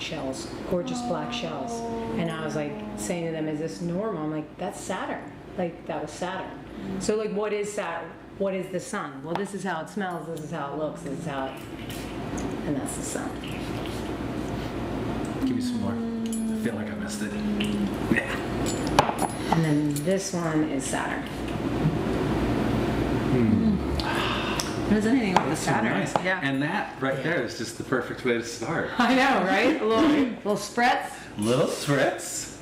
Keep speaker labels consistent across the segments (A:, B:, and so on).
A: shells, gorgeous black shells. And I was like saying to them, is this normal? I'm like, that's Saturn. Like, that was Saturn. So like, what is Saturn? What is the sun? Well, this is how it smells, this is how it looks, this is how it, and that's the sun.
B: Give me some more. I feel like I missed it.
A: And then this one is Saturn.
C: What is anything with the
B: So
C: Saturn?
B: nice.
C: Yeah.
B: And that right there is just the perfect way to start.
A: I know, right? A little spritz.
B: Little spritz.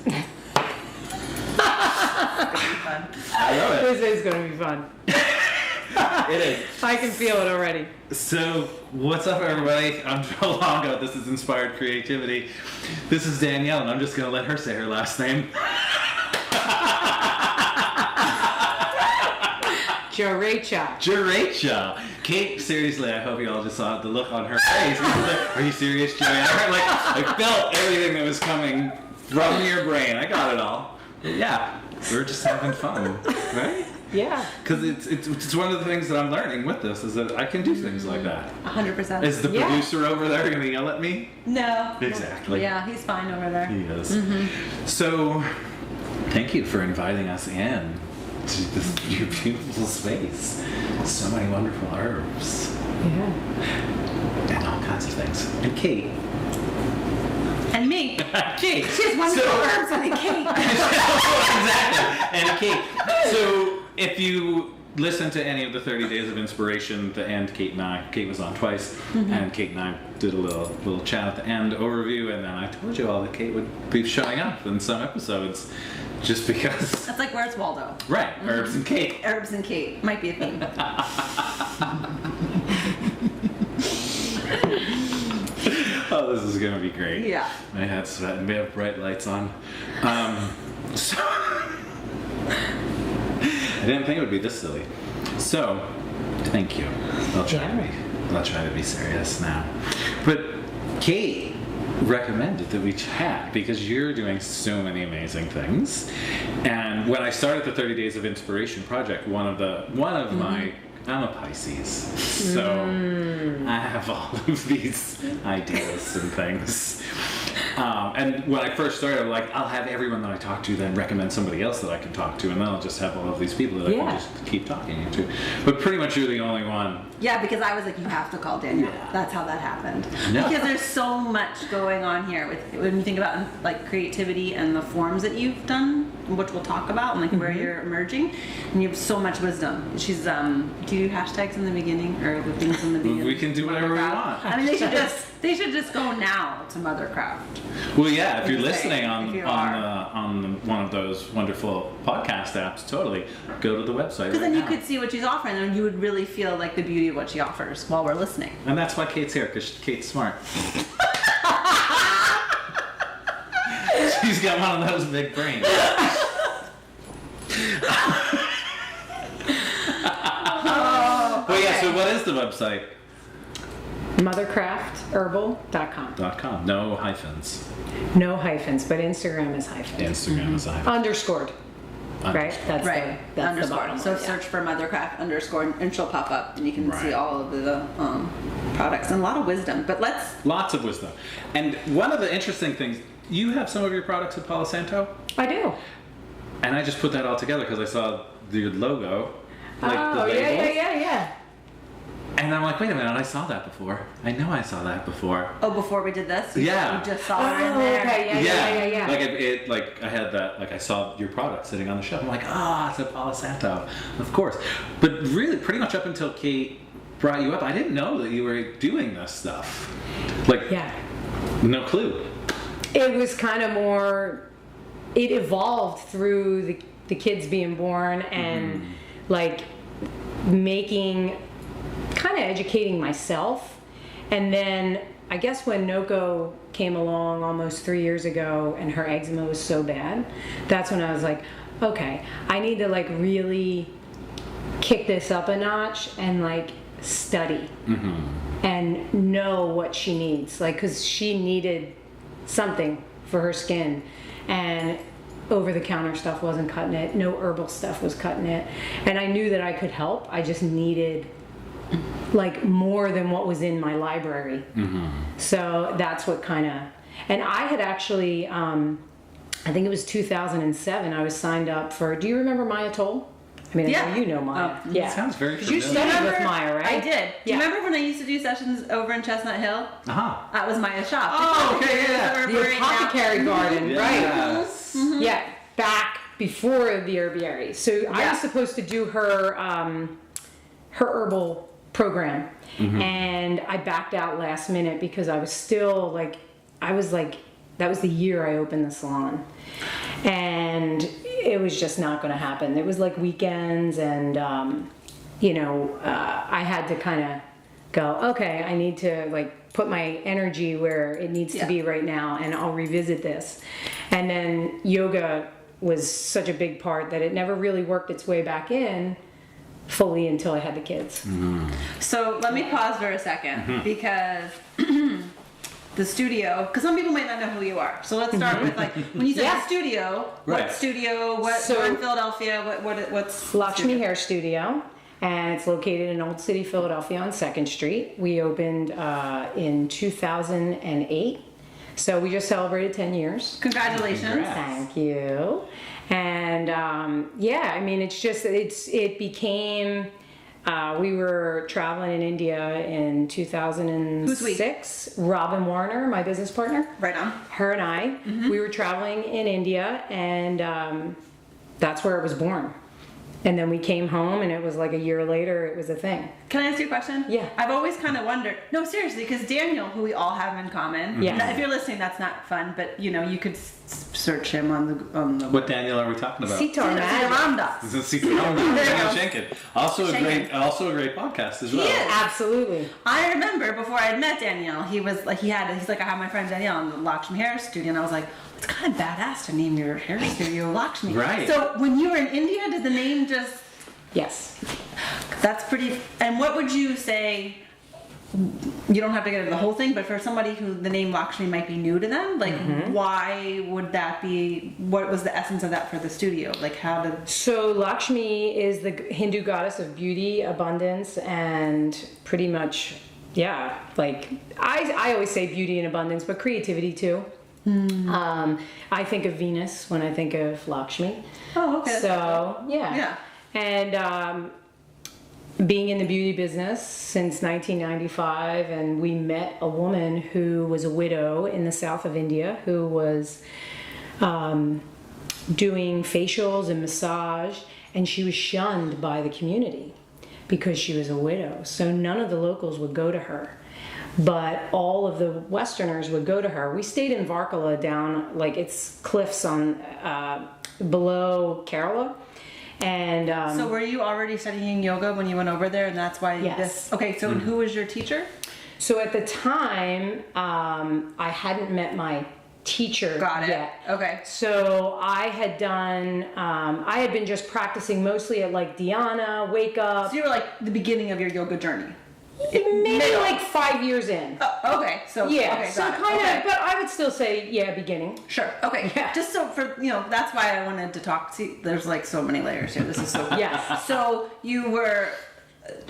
C: Fun.
B: I love it.
A: This is going to be fun.
B: It is.
A: I can feel it already.
B: So, what's up, everybody? I'm Joe Longo. This is Inspired Creativity. This is Danielle, and I'm just going to let her say her last name.
A: Jarecha.
B: Jarecha. Kate, seriously, I hope you all just saw the look on her face. Like, are you serious, Joey? I felt everything that was coming from your brain. I got it all. Yeah, we're just having fun, right?
A: Yeah.
B: Because it's one of the things that I'm learning with this is that I can do things like that.
C: 100%.
B: Is the
A: Yeah.
B: producer over there going to yell at me?
C: No.
B: Exactly.
C: Yeah, he's fine over there.
B: He is. So, thank you for inviting us in to this your beautiful space. So many wonderful herbs
A: Yeah.
B: and all kinds of things. And Kate.
C: And me.
B: Kate.
C: She has wonderful herbs on the cake.
B: Exactly. And Kate. So, if you listen to any of the 30 Days of Inspiration, the end, Kate was on twice, and Kate and I did a little chat at the end, overview, and then I told you all that Kate would be showing up in some episodes just because.
C: That's like, where's Waldo?
B: Right, herbs and Kate.
C: Herbs and cake. Might be a thing.
B: Oh, this is gonna be great.
C: Yeah.
B: My head's sweating. We have bright lights on. So I didn't think it would be this silly. So, thank you. I'll try to be serious now. But Kate recommended that we chat because you're doing so many amazing things. And when I started the 30 Days of Inspiration project, one of my I'm a Pisces, so I have all of these ideas and things. And when I first started, I'm like, I'll have everyone that I talk to then recommend somebody else that I can talk to, and then I'll just have all of these people that I can just keep talking to. But pretty much you're the only one.
C: Yeah, because I was like, you have to call Danielle.
B: Yeah.
C: That's how that happened.
B: Yeah.
C: Because there's so much going on here with when you think about like creativity and the forms that you've done, which we'll talk about, and like where you're emerging, and you have so much wisdom. She's do you do hashtags in the beginning or the things in the beginning?
B: We can do whatever we
C: Mothercraft?
B: want.
C: I mean, they should just go now to Mothercraft.
B: Well, yeah, if you're
C: Insane.
B: listening on
C: If you
B: on one of those wonderful podcast apps, totally go to the website.
C: Because
B: right
C: then you
B: now.
C: could see what she's offering, and you would really feel like the beauty of what she offers while we're listening.
B: And that's why Kate's here, because Kate's smart. She's got one of those big brains. Well, yeah, so what is the website?
A: Mothercraftherbal.com.
B: .com. No hyphens.
A: No hyphens, but Instagram is hyphens.
B: Instagram is a hyphen.
A: Underscored. Right? That's
C: Right,
A: that's the
C: underscore.
A: bottom
C: So
A: line, yeah.
C: search for Mothercraft underscore, and she'll pop up, and you can see
B: Right.
C: all of the products and a lot of wisdom. But let's.
B: Lots of wisdom. And one of the interesting things, you have some of your products at Palo Santo,
A: I do.
B: and I just put that all together because I saw your logo, like the
A: Oh,
B: labels.
A: yeah.
B: And I'm like, wait a minute, I saw that before. I know I saw that before.
C: Oh, before we did this,
B: Yeah.
C: you just saw her in
A: Oh,
C: there.
A: okay, yeah.
B: Like I had that, like I saw your product sitting on the shelf. I'm like, it's a Palo Santo, of course. But really, pretty much up until Kate brought you up, I didn't know that you were doing this stuff. Like, no clue.
A: It was kind of more, it evolved through the kids being born and like kind of educating myself. And then I guess when Noko came along almost 3 years ago and her eczema was so bad, that's when I was like, okay, I need to like really kick this up a notch and like study and know what she needs. Like, cause she needed something for her skin, and over-the-counter stuff wasn't cutting it. No herbal stuff was cutting it, and I knew that I could help. I just needed like more than what was in my library. So that's what kind of, and I had actually, I think it was 2007, I was signed up for, do you remember Maya Toll? I mean, I know you know Maya.
B: It sounds very
A: You
B: familiar.
A: studied with Maya, right?
C: I did. Do you remember when I used to do sessions over in Chestnut Hill? That was Maya's shop.
B: Oh, okay, yeah.
A: The apothecary garden, right?
B: Yes.
A: Yeah, back before the herbiary. So I was supposed to do her her herbal program, and I backed out last minute because I was still like, that was the year I opened the salon, and it was just not going to happen. It was like weekends, and I had to kind of go, okay, I need to like put my energy where it needs to be right now, and I'll revisit this. And then yoga was such a big part that it never really worked its way back in fully until I had the kids.
C: So let me pause for a second because the studio, because some people might not know who you are. So let's start with like, when you say the studio, what studio, we're in Philadelphia, what's
A: Lakshmi Hair Studio, and it's located in Olde City, Philadelphia on 2nd Street. We opened in 2008. So we just celebrated 10 years.
C: Congratulations.
A: Thank you. And I mean, it's just, it became, we were traveling in India in 2006. Robin Warner, my business partner.
C: Right on.
A: Her and I, we were traveling in India, and that's where it was born. And then we came home, and it was like a year later, it was a thing.
C: Can I ask you a question?
A: Yeah.
C: I've always kind of wondered. No, seriously, because Daniel, who we all have in common.
A: Yeah.
C: If you're listening, that's not fun, but you could search him on the.
B: What Danielle are we talking about?
A: Sitar Magic.
B: This is Danielle Shenkin. Also a great podcast as well.
C: He is.
A: Absolutely.
C: I remember before I met Danielle, he's like, I have my friend Danielle in the Lakshmi Hair Studio, and I was like, it's kind of badass to name your hair studio Lakshmi.
B: Right.
C: So when you were in India, did the name just?
A: Yes.
C: That's pretty. And what would you say? You don't have to get into the whole thing, but for somebody who the name Lakshmi might be new to them, like why would that be? What was the essence of that for the studio? Like how did?
A: So Lakshmi is the Hindu goddess of beauty, abundance, and pretty much, like I always say beauty and abundance, but creativity too. I think of Venus when I think of Lakshmi.
C: Oh, okay.
A: So yeah. And being in the beauty business since 1995, and we met a woman who was a widow in the south of India who was doing facials and massage, and she was shunned by the community because she was a widow. So none of the locals would go to her, but all of the Westerners would go to her. We stayed in Varkala down, like it's cliffs on below Kerala. And
C: so were you already studying yoga when you went over there, and that's why
A: Yes.
C: Okay, so who was your teacher?
A: So at the time, I hadn't met my teacher yet.
C: Okay.
A: So I had done, I had been just practicing mostly at like Dhyana, Wake Up.
C: So you were like the beginning of your yoga journey.
A: Maybe like 5 years in.
C: Oh, okay. So
A: Yeah,
C: okay,
A: so
C: got it.
A: kind of,
C: Okay.
A: but I would still say, beginning.
C: Sure. Okay.
A: Yeah.
C: Just so for that's why I wanted to talk. See, there's like so many layers here. This is so.
A: Yes.
C: So you were.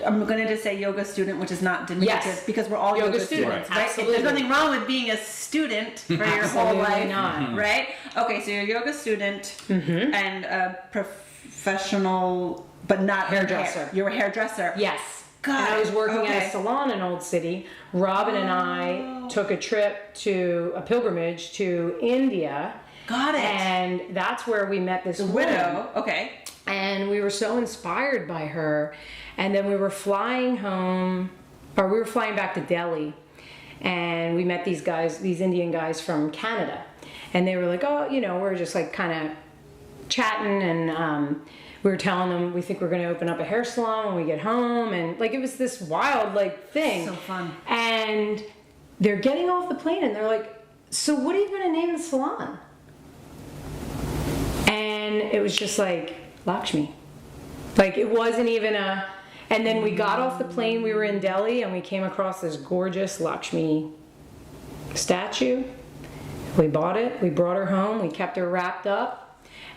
C: I'm going to just say yoga student, which is not diminutive
A: Yes.
C: because we're all yoga students, right?
A: Absolutely.
C: There's nothing wrong with being a student for your whole life,
A: not.
C: right? Okay, so you're a yoga student and a professional, but not
A: Hairdresser.
C: You're a hairdresser.
A: Yes.
C: God.
A: And I was working at
C: Okay.
A: a salon in Olde City. Robin and I took a trip to a pilgrimage to India.
C: Got it.
A: And that's where we met this woman.
C: Widow. Okay.
A: And we were so inspired by her. And then we were flying home, or we were flying back to Delhi. And we met these guys, these Indian guys from Canada. And they were like, oh, we're just like kind of chatting, and we were telling them we think we're going to open up a hair salon when we get home, and like it was this wild like thing.
C: So fun.
A: And they're getting off the plane, and they're like, so what are you going to name the salon? And it was just like Lakshmi. Like it wasn't even a. And then we got off the plane, we were in Delhi, and we came across this gorgeous Lakshmi statue. We bought it, we brought her home, we kept her wrapped up.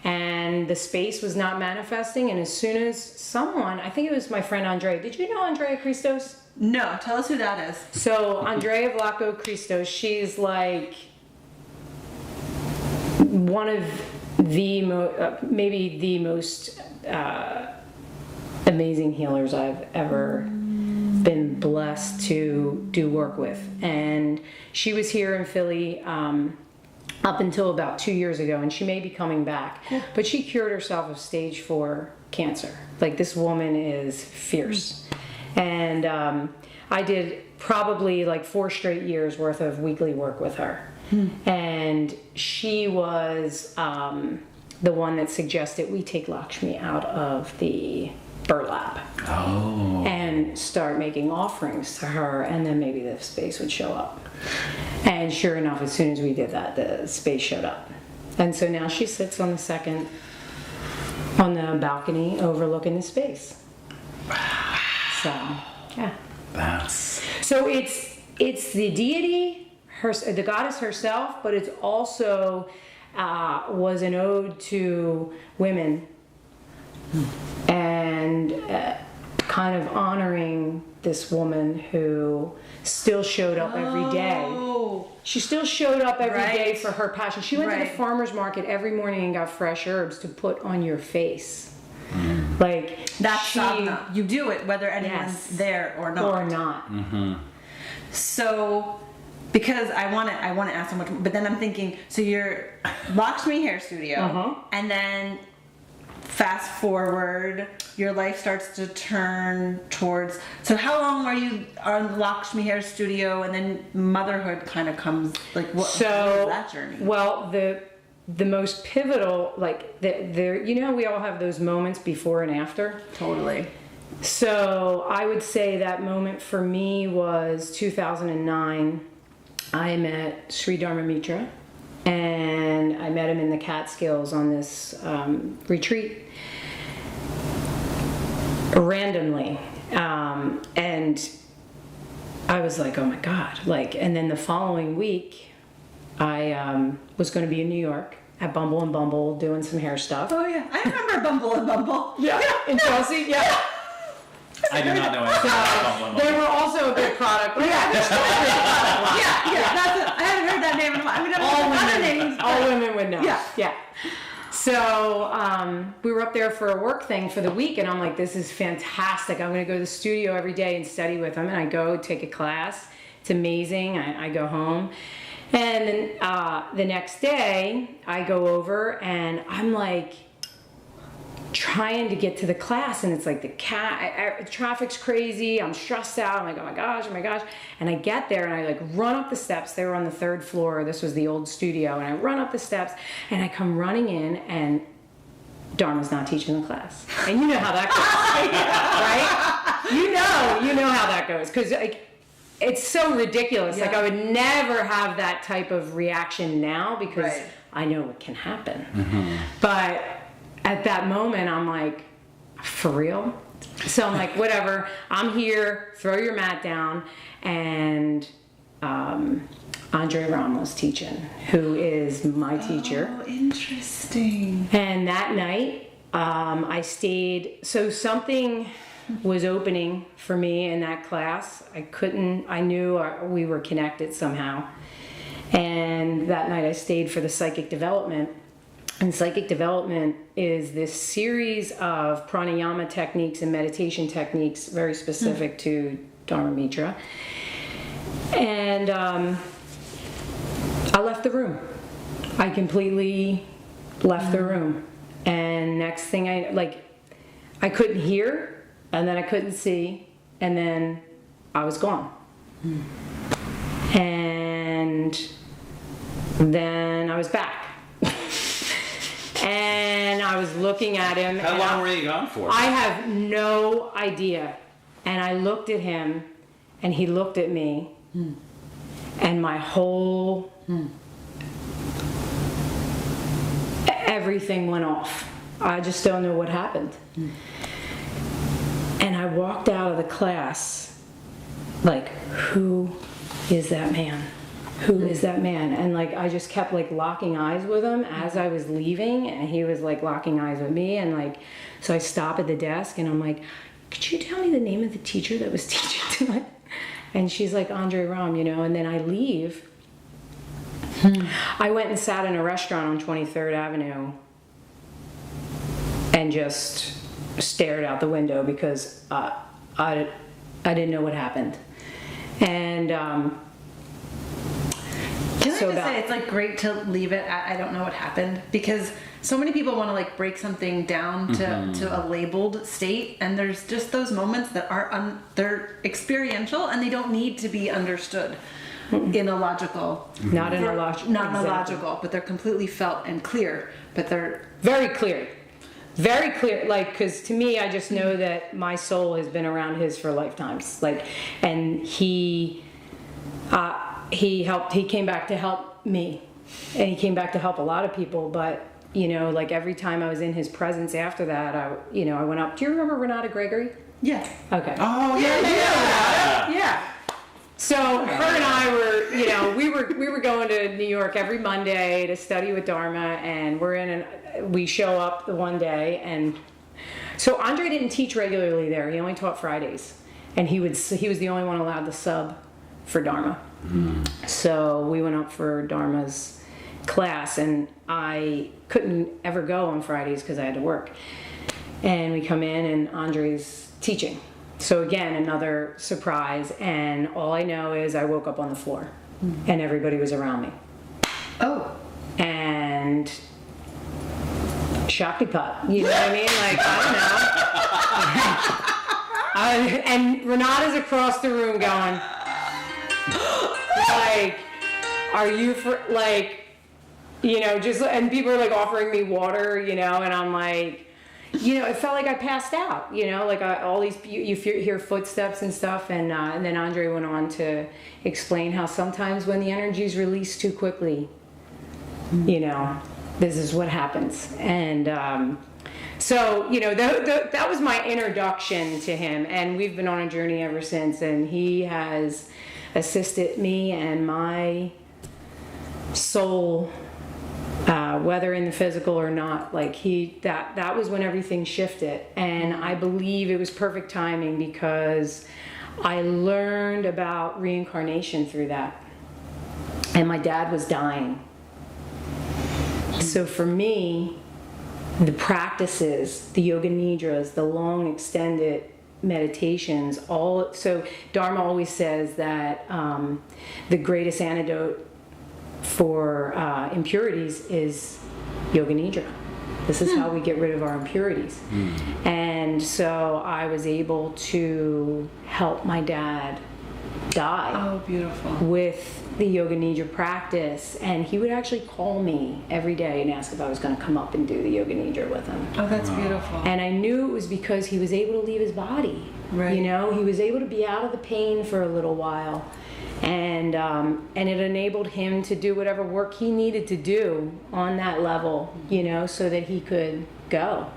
A: And the space was not manifesting, and as soon as someone, I think it was my friend Andrea. Did you know Andrea Christos?
C: No, tell us who that is.
A: So Andrea Vlaco Christos, she's like one of the maybe the most amazing healers I've ever been blessed to do work with. And she was here in Philly up until about 2 years ago, and she may be coming back. But she cured herself of stage 4 cancer. Like, this woman is fierce. And I did probably like 4 straight years worth of weekly work with her. And she was the one that suggested we take Lakshmi out of the burlap and start making offerings to her, and then maybe the space would show up. And sure enough, as soon as we did that, the space showed up. And so now she sits on the balcony overlooking the space. So yeah, so it's the deity, the goddess herself, but it's also was an ode to women and kind of honoring this woman who still showed up every day. She still showed up every day for her passion. She went to the farmer's market every morning and got fresh herbs to put on your face. Like,
C: that's sadhana. You do it whether anyone's there or not. So, because I want to ask so much, but then I'm thinking, so you're Lakshmi Hair Studio, and then fast forward, your life starts to turn towards. So how long are you on Lakshmi Hair Studio, and then motherhood kind of comes? Like, what is that journey?
A: Well, the most pivotal, like there, you know, we all have those moments before and after.
C: Totally.
A: So I would say that moment for me was 2009. I met Sri Dharma Mitra, and I met him in the Catskills on this retreat randomly, and I was like, oh my God, like, and then the following week I was going to be in New York at Bumble and Bumble doing some hair stuff.
C: Oh yeah, I remember Bumble and Bumble.
A: Yeah, in Chelsea. Yeah.
B: I do not know anything about Bumble and Bumble.
A: They were also a good product.
C: Yeah, that's I haven't heard that name in a while. I mean,
A: all women would know.
C: Yeah.
A: So we were up there for a work thing for the week, and I'm like, this is fantastic. I'm going to go to the studio every day and study with them. And I go take a class. It's amazing. I go home. And then the next day, I go over, and I'm like trying to get to the class, and it's like the traffic's crazy. I'm stressed out. I'm like, oh my gosh. And I get there, and I like run up the steps. They were on the 3rd floor. This was the old studio. And I run up the steps, and I come running in, and Dharma's not teaching the class. And you know how that goes, right? You know how that goes, because like, it's so ridiculous. Yeah. Like, I would never have that type of reaction now, because I know what can happen. But at that moment, I'm like, for real? So I'm like, whatever. I'm here. Throw your mat down. And Andre Ram was teaching, who is my teacher.
C: Oh, interesting.
A: And that night, I stayed. So something was opening for me in that class. I knew we were connected somehow. And that night I stayed for the psychic development. And psychic development is this series of pranayama techniques and meditation techniques very specific to Dharma Mitra. And I left the room. I completely left the room. And next thing I couldn't hear, and then I couldn't see, and then I was gone. And then I was back. And I was looking at him.
B: How long were you gone for?
A: I have no idea. And I looked at him, and he looked at me, and my whole everything went off. I just don't know what happened. And I walked out of the class like, who is that man? Who is that man? And like, I just kept like locking eyes with him as I was leaving, and he was like locking eyes with me. And like, so I stop at the desk, and I'm like, could you tell me the name of the teacher that was teaching tonight? And she's like, Andre Ram, you know, and then I leave. I went and sat in a restaurant on 23rd Avenue and just stared out the window because I didn't know what happened. And
C: can I just say it's like great to leave it at I don't know what happened, because so many people want to like break something down to a labeled state, and there's just those moments that are they're experiential and they don't need to be understood in a logical,
A: not in a
C: logical, but they're completely felt and clear, but they're
A: very clear. Very clear, like, because to me, I just know that my soul has been around his for lifetimes. Like, and he came back to help me, and he came back to help a lot of people. But you know, like every time I was in his presence after that, I went up. Do you remember Renata Gregory?
C: Yeah.
A: Okay.
B: Oh yeah.
A: Yeah. So her and I were, you know, we were going to New York every Monday to study with Dharma, and we show up the one day, and so Andre didn't teach regularly there. He only taught Fridays, and he was the only one allowed to sub for Dharma. So we went up for Dharma's class, and I couldn't ever go on Fridays because I had to work. And we come in, and Andre's teaching. So again, another surprise, and all I know is I woke up on the floor, and everybody was around me.
C: Oh.
A: And Shaktipat, you know what I mean? Like, I don't know. And Renata's across the room going, like, are you for, like, you know, just, and people are like offering me water, you know, and I'm like, you know, it felt like I passed out, you know, like all these, you hear footsteps and stuff, and then Andre went on to explain how sometimes when the energy is released too quickly, you know, this is what happens. And so, you know, that was my introduction to him, and we've been on a journey ever since, and he has assisted me and my soul, whether in the physical or not. Like that was when everything shifted, and I believe it was perfect timing because I learned about reincarnation through that, and my dad was dying. So for me, the practices, the yoga nidras, the long extended meditations, so Dharma always says that the greatest antidote for impurities is yoga nidra. This is how we get rid of our impurities. And so I was able to help my dad die.
C: Oh, beautiful.
A: With the yoga nidra practice, and he would actually call me every day and ask if I was going to come up and do the yoga nidra with him.
C: Oh, that's beautiful.
A: And I knew it was because he was able to leave his body.
C: Right.
A: You know, he was able to be out of the pain for a little while, and it enabled him to do whatever work he needed to do on that level, you know, so that he could go.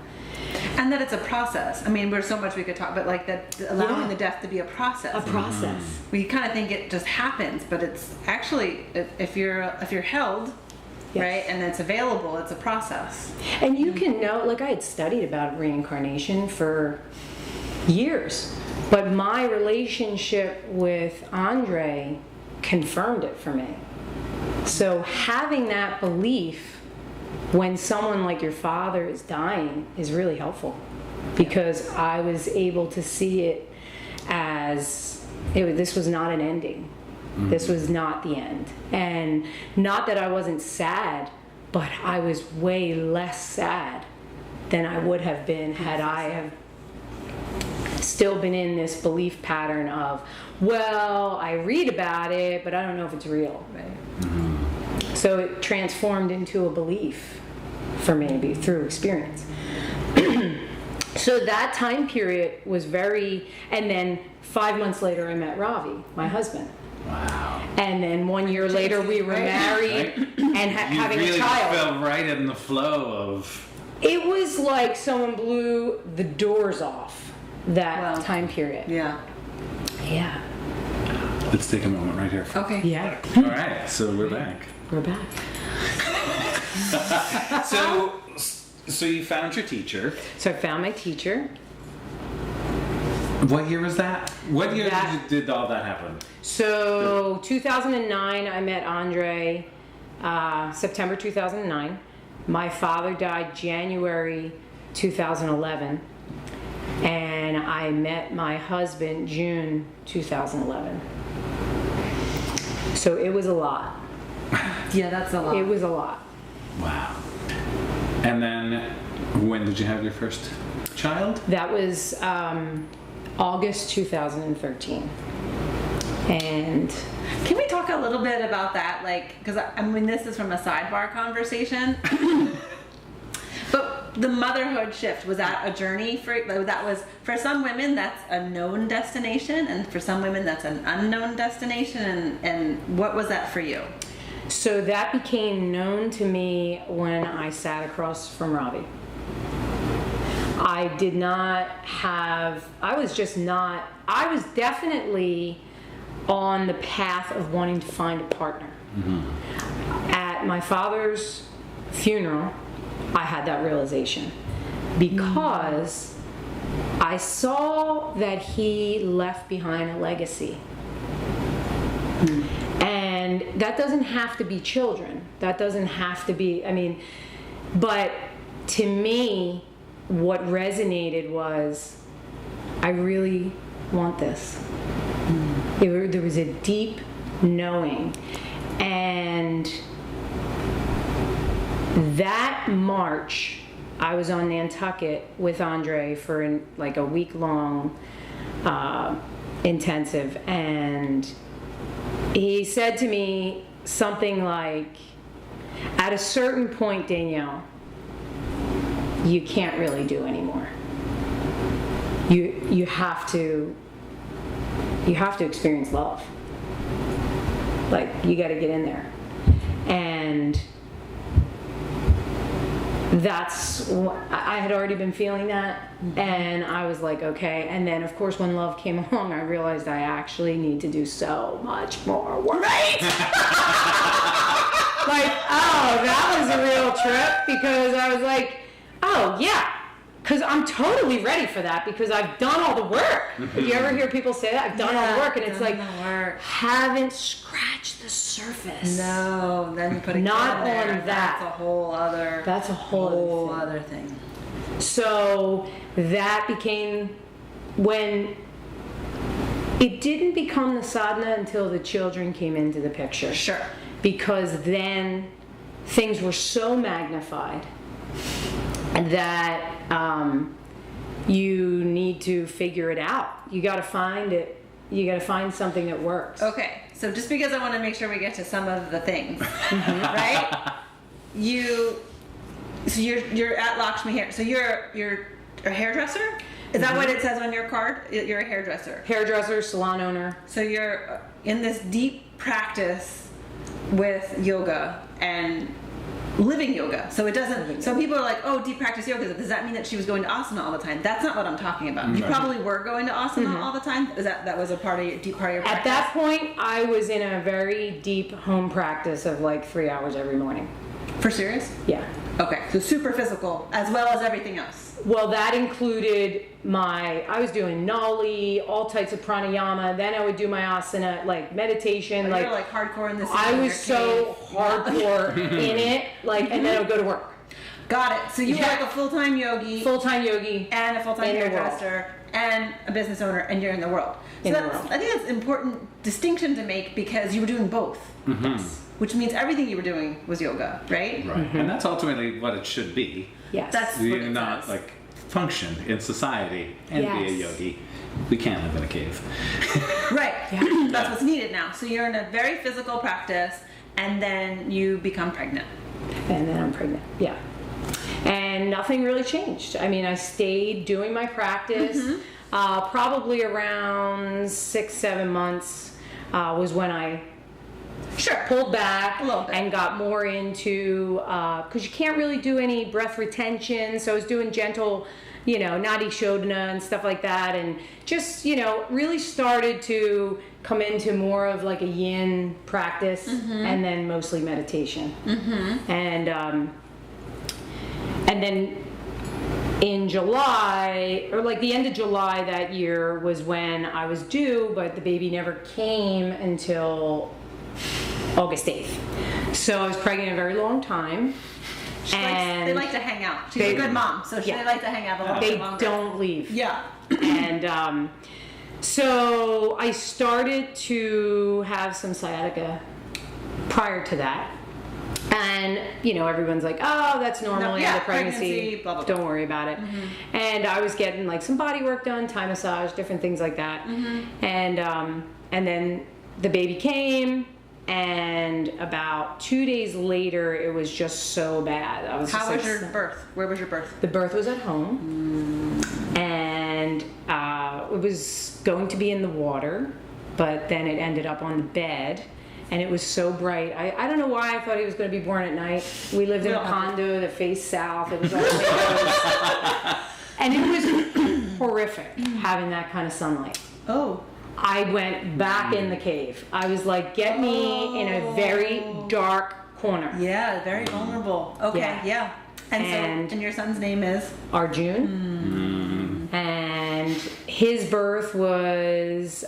C: And that it's a process. I mean, there's so much we could talk, but like that, allowing the death to be a process.
A: A process.
C: We kind of think it just happens, but it's actually, if you're held,
A: Yes.
C: right, and it's available, it's a process.
A: And you can know, like I had studied about reincarnation for years, but my relationship with Andre confirmed it for me. So having that belief when someone like your father is dying is really helpful, because I was able to see it as this was not an ending. This was not the end. And not that I wasn't sad, but I was way less sad than I would have been had I have still been in this belief pattern of, well, I read about it, but I don't know if it's real. Right? So it transformed into a belief for me through experience. So that time period was and then 5 months later I met Ravi, my husband.
B: Wow.
A: And then 1 year later we were married and having a child.
B: You really fell right in the flow of...
A: It was like someone blew the doors off that time period.
C: Yeah.
A: Yeah.
B: Let's take a moment right here.
C: Okay.
A: Yeah.
B: All right, so we're back.
A: We're back.
B: So you found your teacher.
A: So I found my teacher.
B: What year was that? What year did all that happen?
A: So 2009, I met Andre, September 2009. My father died January 2011. And I met my husband June 2011. So it was a lot.
C: Yeah, that's a lot.
A: It was a lot.
B: Wow. And then, when did you have your first child?
A: That was August 2013. And
C: can we talk a little bit about that? Like, because I mean, this is from a sidebar conversation. But the motherhood shift, was that a journey that was, for some women, that's a known destination, and for some women, that's an unknown destination, and what was that for you?
A: so that became known to me when I sat across from Robbie. I was definitely on the path of wanting to find a partner. Mm-hmm. At my father's funeral, I had that realization because I saw that he left behind a legacy. And that doesn't have to be children. That doesn't have to be, but to me, what resonated was, I really want this. There was a deep knowing. And that March, I was on Nantucket with Andre for a week-long intensive, and he said to me something like, at a certain point, Danielle, you can't really do anymore. You have to experience love. Like, you got to get in there. And I had already been feeling that, and I was like, okay. And then, of course, when love came along, I realized I actually need to do so much more work. Right? That was a real trip, because I was like, oh, yeah. Because I'm totally ready for that, because I've done all the work. If you ever hear people say that, I've done all the work, and it's like, haven't scratched the surface.
C: No, then you put a
A: not
C: on there,
A: on that.
C: That's a whole other thing.
A: So that became, when it didn't become the sadhana until the children came into the picture.
C: Sure.
A: Because then things were so magnified that you need to figure it out. You got to find it. You got to find something that works.
C: Okay, so just because I want to make sure we get to some of the things, right? You're at Lakshmi Hair. So you're a hairdresser? Is that what it says on your card? You're a hairdresser.
A: Hairdresser, salon owner.
C: So you're in this deep practice with yoga and living yoga. So it doesn't, so people are like, oh, deep practice yoga. Does that mean that she was going to asana all the time? That's not what I'm talking about. You probably were going to asana all the time. Is that was a part of your deep part of your practice?
A: At that point, I was in a very deep home practice of 3 hours every morning.
C: For serious?
A: Yeah.
C: Okay, so super physical as well as everything else.
A: Well, that included I was doing nali, all types of pranayama. Then I would do my asana, meditation.
C: You're hardcore in this.
A: I was so hardcore in it, and then I would go to work.
C: Got it. So you were like a full-time yogi.
A: Full-time yogi.
C: And a full-time hairdresser. And a business owner, and you're in the world. So I think that's an important distinction to make, because you were doing both. Mm-hmm. Yes. Which means everything you were doing was yoga, right?
B: Right. Mm-hmm. And that's ultimately what it should be.
A: Yes.
C: That's
B: you
C: what it
B: not
C: says.
B: Function in society and be a yogi. We can't live in a cave.
C: Right. Yeah. That's what's needed now. So you're in a very physical practice, and then you become pregnant.
A: And then I'm pregnant. Yeah. And nothing really changed. I stayed doing my practice. Mm-hmm. Probably around 6-7 months was when I pulled back
C: a little bit
A: and got more into, because you can't really do any breath retention. So I was doing gentle, nadi shodhana and stuff like that, and just, really started to come into more of a yin practice, and then mostly meditation. And then in July, or like the end of July that year was when I was due, but the baby never came until August 8th. So I was pregnant a very long time.
C: They like to hang out. She's a good mom, so they like to hang out a little bit longer.
A: They don't leave.
C: Yeah.
A: And so I started to have some sciatica prior to that. And, you know, everyone's like, oh, that's normal in the pregnancy.
C: Blah, blah, blah.
A: Don't worry about it. And I was getting like some body work done, Thai massage, different things like that. And then the baby came, and about 2 days later, it was just so bad. I was
C: How
A: just
C: was your birth? Where was your birth?
A: The birth was at home. And it was going to be in the water, but then it ended up on the bed. And it was so bright. I don't know why I thought he was going to be born at night. We lived in a condo that faced south. It was all windows. And it was horrific having that kind of sunlight.
C: Oh.
A: I went back in the cave. I was like, get me in a very dark corner.
C: Yeah, very vulnerable. Okay, yeah. And so, your son's name is?
A: Arjun. And his birth was...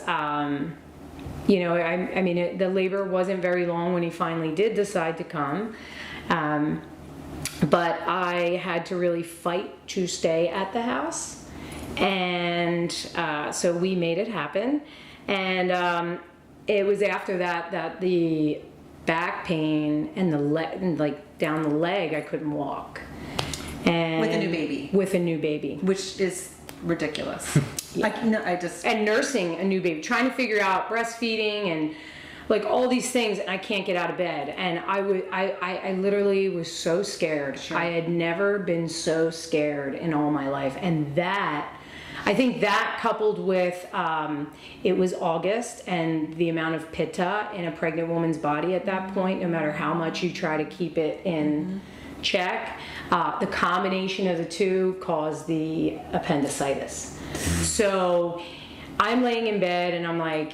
A: you know, I mean, the labor wasn't very long when he finally did decide to come. But I had to really fight to stay at the house. And so we made it happen. And it was after that the back pain and like down the leg, I couldn't walk. And
C: with a new baby.
A: With a new baby.
C: Which is ridiculous. And
A: nursing a new baby, trying to figure out breastfeeding and like all these things, and I can't get out of bed. And I literally was so scared.
C: Sure.
A: I had never been so scared in all my life. And I think that coupled with it was August, and the amount of pitta in a pregnant woman's body at that point, no matter how much you try to keep it in check, the combination of the two caused the appendicitis. So I'm laying in bed and I'm like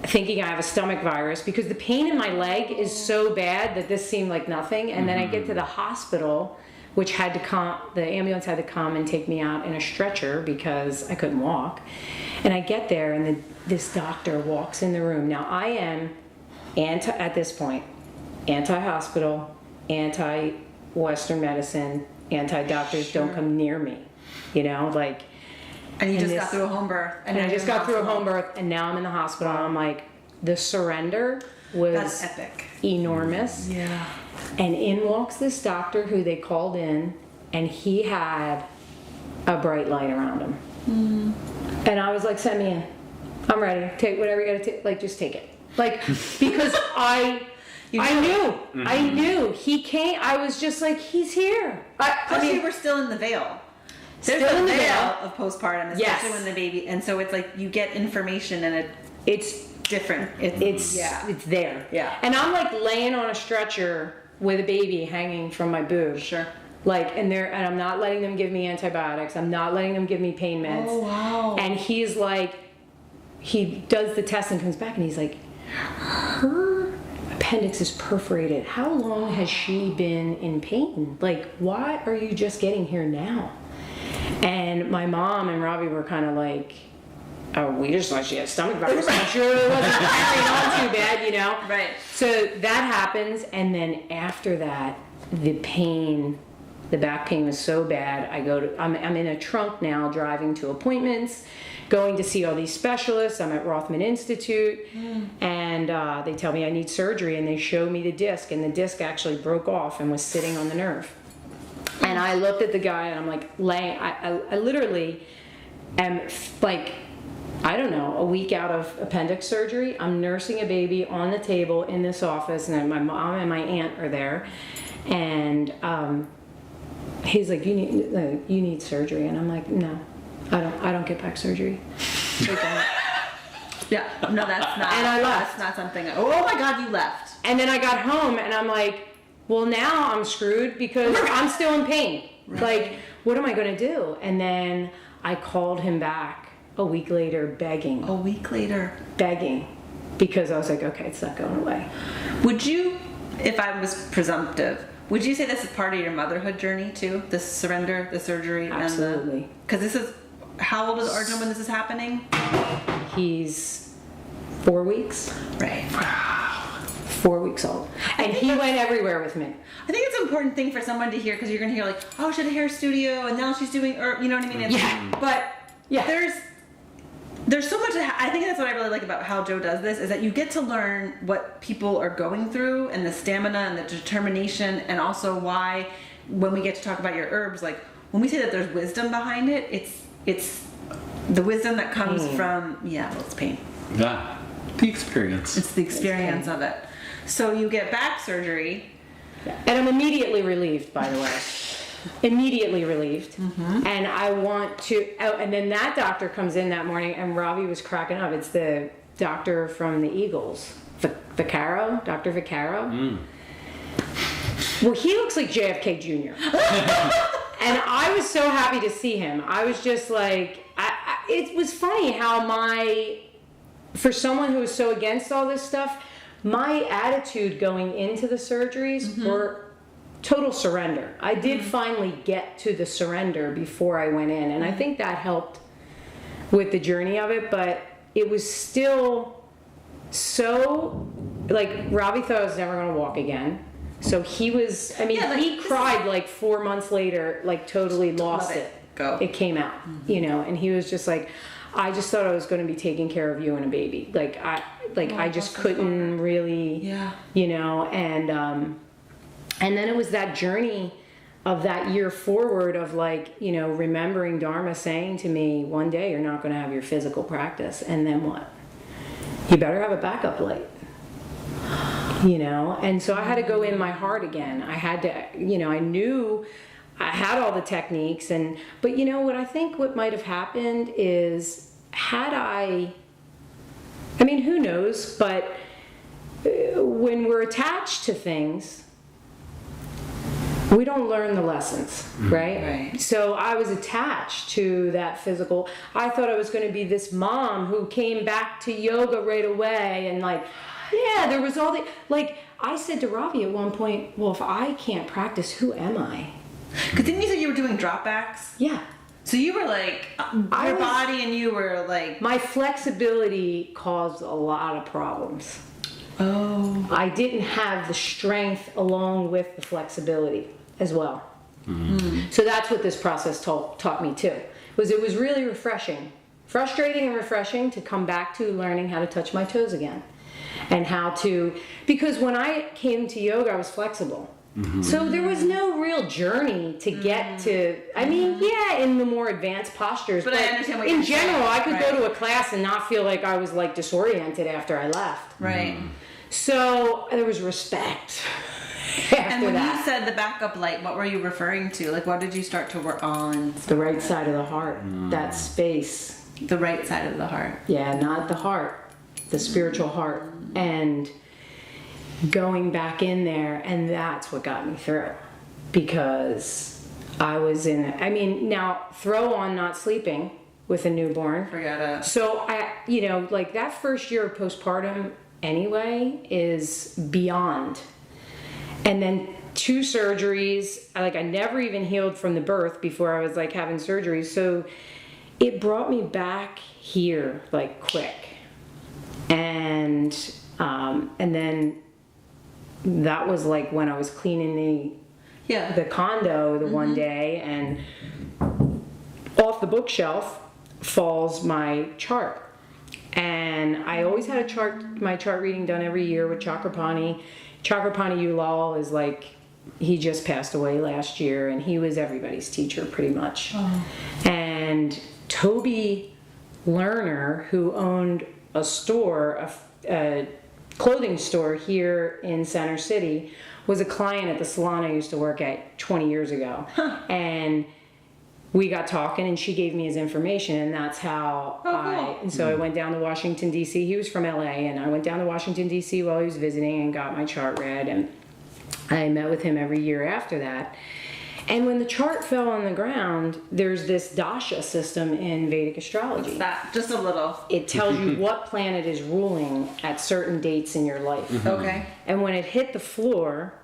A: thinking I have a stomach virus because the pain in my leg is so bad that this seemed like nothing. And then I get to the hospital, which had to come, the ambulance had to come and take me out in a stretcher because I couldn't walk. And I get there and this doctor walks in the room. Now I am at this point, anti-hospital, anti-Western medicine, anti-doctors, don't come near me, you know, like.
C: And you just got through a home birth.
A: And I just got through a home birth, and now I'm in the hospital. And I'm like, the surrender was
C: That's epic.
A: Enormous.
C: Yeah.
A: And in walks this doctor who they called in, and he had a bright light around him. And I was like, send me in. I'm ready. Take whatever you gotta take. Like, just take it. Like, because I knew he came. I was just like, he's here.
C: Plus, you were still in the veil. There's a veil of postpartum, especially when the baby, and so it's like you get information and it's different.
A: It's there.
C: Yeah.
A: And I'm like laying on a stretcher with a baby hanging from my boob.
C: Sure.
A: Like, and I'm not letting them give me antibiotics. I'm not letting them give me pain meds.
C: Oh wow.
A: And he's like, he does the test and comes back and he's like, her appendix is perforated. How long has she been in pain? Like, why are you just getting here now? And my mom and Robbie were kind of like, oh, we just thought she had stomach virus. I'm sure it wasn't carrying on too bad, you know?
C: Right.
A: So that happens, and then after that, the back pain was so bad. I'm in a trunk now, driving to appointments, going to see all these specialists. I'm at Rothman Institute, and they tell me I need surgery, and they show me the disc, and the disc actually broke off and was sitting on the nerve. And I looked at the guy and I'm like I literally am like, I don't know, a week out of appendix surgery. I'm nursing a baby on the table in this office, and then my mom and my aunt are there. And he's like, you need surgery. And I'm like, no, I don't get back surgery.
C: Yeah, no, that's not.
A: And I left.
C: That's not something. Oh my God, you left.
A: And then I got home and I'm like, well, now I'm screwed because I'm still in pain. Right. Like, what am I going to do? And then I called him back a week later begging.
C: A week later?
A: Begging. Because I was like, okay, it's not going away.
C: Would you, if I was presumptive, Would you say this is part of your motherhood journey too? This surrender, the surgery,
A: Absolutely.
C: Because this is, how old is Arjun when this is happening?
A: He's 4 weeks.
C: Right.
A: 4 weeks old. And he went everywhere with me.
C: I think it's an important thing for someone to hear, because you're going to hear like, oh, she had a hair studio and now she's doing, or you know what I mean?
A: Yeah.
C: But
A: Yeah.
C: there's so much. I think that's what I really like about how Joe does this, is that you get to learn what people are going through and the stamina and the determination, and also why when we get to talk about your herbs, like when we say that there's wisdom behind it, it's the wisdom that comes from it's pain.
B: Yeah, the experience.
C: It's the experience of it. So you get back surgery.
A: And I'm immediately relieved, by the way. Immediately relieved. And I want to, and then that doctor comes in that morning, and Ravi was cracking up. It's the doctor from the Eagles, Vaccaro, Dr. Vaccaro. Well, he looks like JFK Jr. And I was so happy to see him. I was just like, it was funny how for someone who was so against all this stuff, my attitude going into the surgeries were total surrender. I did finally get to the surrender before I went in, and I think that helped with the journey of it, but it was still so, like, Ravi thought I was never going to walk again. So he was, he cried like 4 months later, like totally lost it. It came out, and he was just like, I just thought I was going to be taking care of you and a baby. I just couldn't really, and then it was that journey of that year forward of remembering Dharma saying to me, one day you're not going to have your physical practice, and then what? You better have a backup light. And so I had to go in my heart again. I had to, I knew I had all the techniques, but what might have happened is, who knows, but when we're attached to things, we don't learn the lessons, right? So I was attached to that physical. I thought I was going to be this mom who came back to yoga right away, and there was all the, I said to Ravi at one point, well, if I can't practice, who am I?
C: Because didn't you say you were doing dropbacks?
A: Yeah.
C: So you were your body, and you were
A: my flexibility caused a lot of problems.
C: Oh.
A: I didn't have the strength along with the flexibility as well. So that's what this process taught me too. It was really refreshing, frustrating and refreshing to come back to learning how to touch my toes again, and because when I came to yoga, I was flexible. So there was no real journey to get to, in the more advanced postures, but
C: I understand what
A: in
C: you're
A: general,
C: saying.
A: I could go to a class and not feel like I was disoriented after I left.
C: Right.
A: So there was respect.
C: And when you said the backup light, what were you referring to? What did you start to work on?
A: The right side of the heart, that space.
C: The right side of the heart.
A: Yeah, not the heart, the spiritual heart. And going back in there, and that's what got me through, because I was now throw on not sleeping with a newborn.
C: Forget it.
A: So that first year of postpartum anyway is beyond. And then 2 surgeries, I never even healed from the birth before I was having surgery. So it brought me back here quick. And then that was when I was cleaning the condo one day, and off the bookshelf falls my chart. And I always had my chart reading done every year with Chakrapani. Chakrapani Ulal is he just passed away last year, and he was everybody's teacher pretty much. And Toby Lerner, who owned a store, a clothing store here in Center City, was a client at the salon I used to work at 20 years ago. And we got talking, and she gave me his information, and that's how I went down to Washington, D.C. He was from L.A., and I went down to Washington, D.C. while he was visiting and got my chart read, and I met with him every year after that. And when the chart fell on the ground, there's this dasha system in Vedic astrology.
C: What's that? Just a little.
A: It tells you what planet is ruling at certain dates in your life.
C: Okay.
A: And when it hit the floor,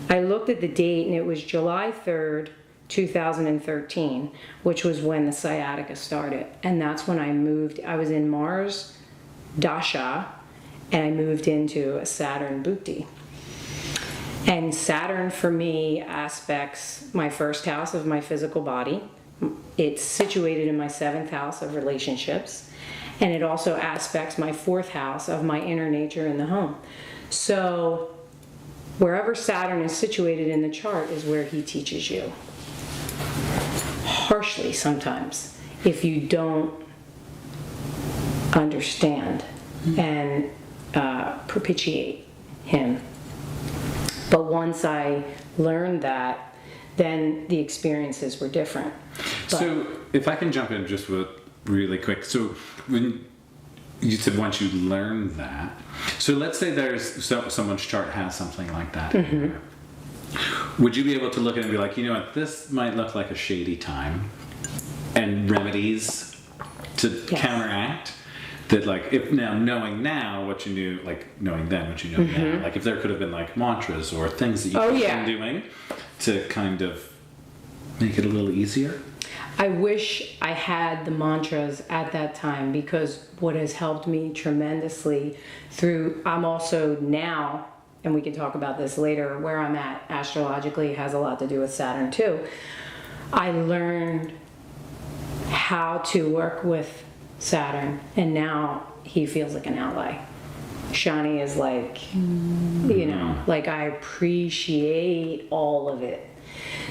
A: I looked at the date and it was July 3rd, 2013, which was when the sciatica started. And that's when I moved. I was in Mars Dasha and I moved into a Saturn Bhukti. And Saturn for me aspects my first house of my physical body. It's situated in my 7th house of relationships. And it also aspects my 4th house of my inner nature in the home. So wherever Saturn is situated in the chart is where he teaches you. Harshly sometimes, if you don't understand and propitiate him. But once I learned that, then the experiences were different. But,
B: so if I can jump in just with really quick. So when you said once you learn that, so let's say there's someone's chart has something like that. Would you be able to look at it and be like, you know what, this might look like a shady time, and remedies to counteract that? Like, if knowing now what you knew, like knowing then what you know now, like if there could have been like mantras or things that you could have been doing to kind of make it a little easier.
A: I wish I had the mantras at that time, because what has helped me tremendously through, I'm also now, and we can talk about this later, where I'm at astrologically has a lot to do with Saturn too. I learned how to work with Saturn, and now he feels like an ally. Shani is like, you know, like I appreciate all of it.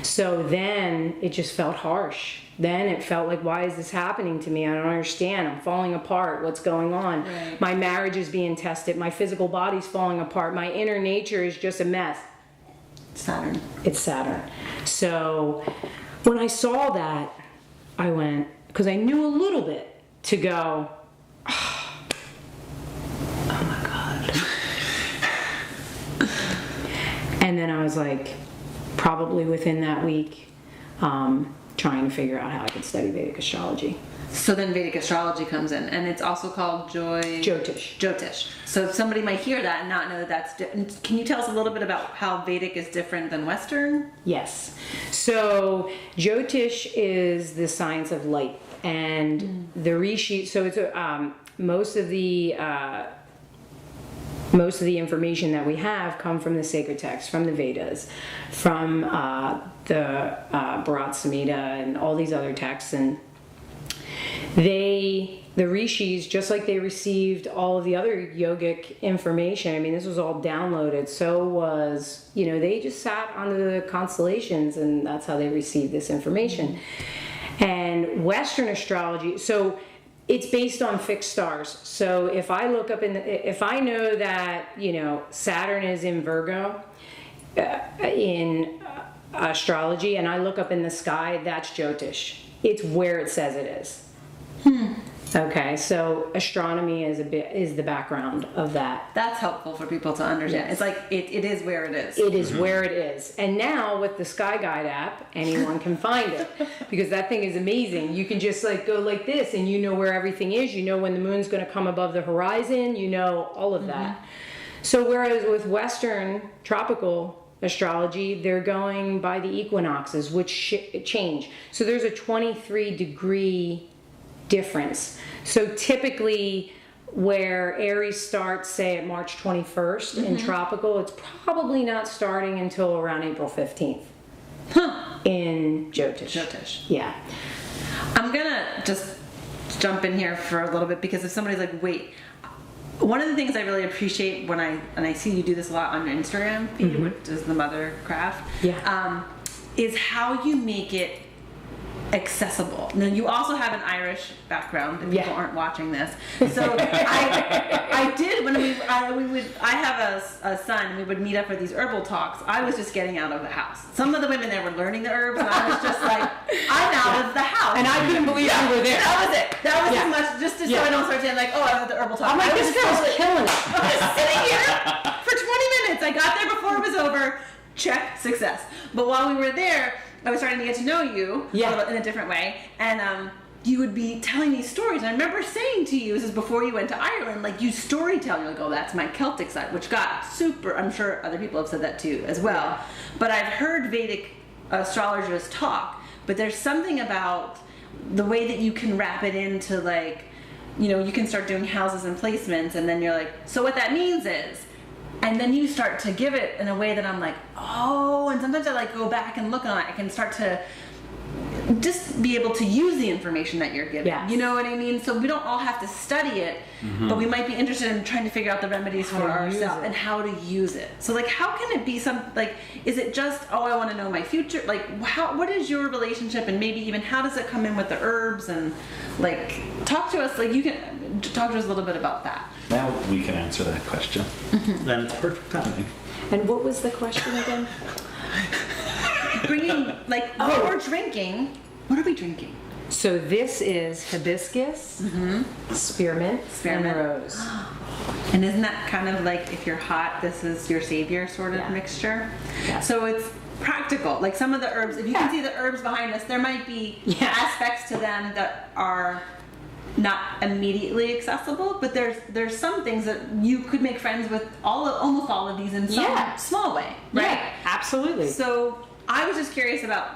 A: So then it just felt harsh. Then it felt like, why is this happening to me? I don't understand. I'm falling apart. What's going on?
C: Right.
A: My marriage is being tested. My physical body's falling apart. My inner nature is just a mess.
C: Saturn.
A: It's Saturn. So when I saw that, I went, because I knew a little bit, to go, oh my God. And then I was like, probably within that week, trying to figure out how I could study Vedic astrology.
C: So then Vedic astrology comes in, and it's also called
A: Jyotish.
C: Jyotish. So somebody might hear that and not know that that's Can you tell us a little bit about how Vedic is different than Western?
A: Yes. So Jyotish is the science of light, and the Rishi. So it's most of the information that we have come from the sacred texts, from the Vedas, from the Bharat Samhita and all these other texts. And the rishis, just like they received all of the other yogic information, I mean, this was all downloaded. So was, they just sat under the constellations, and that's how they received this information. And Western astrology, so it's based on fixed stars. So if I look up if I know that, Saturn is in Virgo in astrology, and I look up in the sky, that's Jyotish. It's where it says it is. Okay, so astronomy is the background of that.
C: That's helpful for people to understand.
A: Yes.
C: It's like it is where it is.
A: It is where it is. And now with the Sky Guide app, anyone can find it, because that thing is amazing. You can just go like this, and you know where everything is. You know when the moon's going to come above the horizon. You know all of that. So whereas with Western tropical astrology, they're going by the equinoxes, which change. So there's a 23-degree difference. So typically where Aries starts, say at March 21st in tropical, it's probably not starting until around April 15th in Jyotish. Yeah.
C: I'm gonna just jump in here for a little bit, because if somebody's like, wait, one of the things I really appreciate when I see you do this a lot on your Instagram feed, which is the Mothercraft, is how you make it accessible. Now, you also have an Irish background, if people aren't watching this. So I did, when I have a son, and we would meet up for these herbal talks. I was just getting out of the house. Some of the women there were learning the herbs, and I was just like, I'm out of the house.
A: And I couldn't believe you were there.
C: That was it. That was as much, just so I don't start saying like, oh, I was at the herbal talk.
A: I'm like, this girl's killing it.
C: I was just sitting here for 20 minutes. I got there before it was over. Check, success. But while we were there, I was starting to get to know you a little in a different way, and you would be telling these stories. And I remember saying to you, this is before you went to Ireland, like you storytell, you're like, oh, that's my Celtic side, which got super, I'm sure other people have said that too as well.
A: Yeah.
C: But I've heard Vedic astrologers talk, but there's something about the way that you can wrap it into like, you know, you can start doing houses and placements, and then you're like, so what that means is, and then you start to give it in a way that I'm like, oh, and sometimes I like go back and look on it. I can start to just be able to use the information that you're given.
A: Yes.
C: You know what I mean? So we don't all have to study it, but we might be interested in trying to figure out the remedies for ourselves and how to use it. So like, how can it be like, is it just, oh, I want to know my future? Like, what is your relationship, and maybe even how does it come in with the herbs, and like, talk to us, like you can talk to us a little bit about that.
B: Now we can answer that question. Then it's perfect timing.
A: And what was the question again?
C: Bringing, like, what we're drinking. What are we drinking?
A: So this is hibiscus, spearmint, and rose.
C: And isn't that kind of like, if you're hot, this is your savior sort of mixture?
A: Yeah.
C: So it's practical. Like some of the herbs, if you can see the herbs behind us, there might be aspects to them that are not immediately accessible, but there's some things that you could make friends with almost all of these in some small way, right?
A: Yeah, absolutely.
C: So I was just curious about,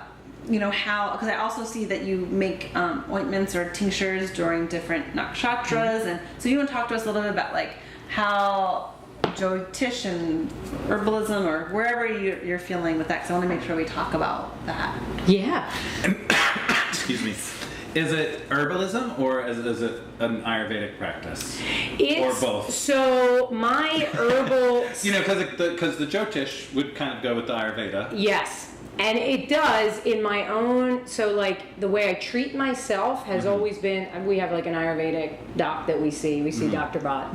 C: you know, how, because I also see that you make ointments or tinctures during different nakshatras, and so you want to talk to us a little bit about like how Jyotish and herbalism, or wherever you're feeling with that, because I want to make sure we talk about that.
A: Yeah.
B: Excuse me. Is it herbalism, or is it an Ayurvedic practice? Or both?
A: So my herbal...
B: You know, because the Jyotish would kind of go with the Ayurveda.
A: Yes. And it does in my own, so like the way I treat myself has always been, we have like an Ayurvedic doc that we see Dr. Bhatt.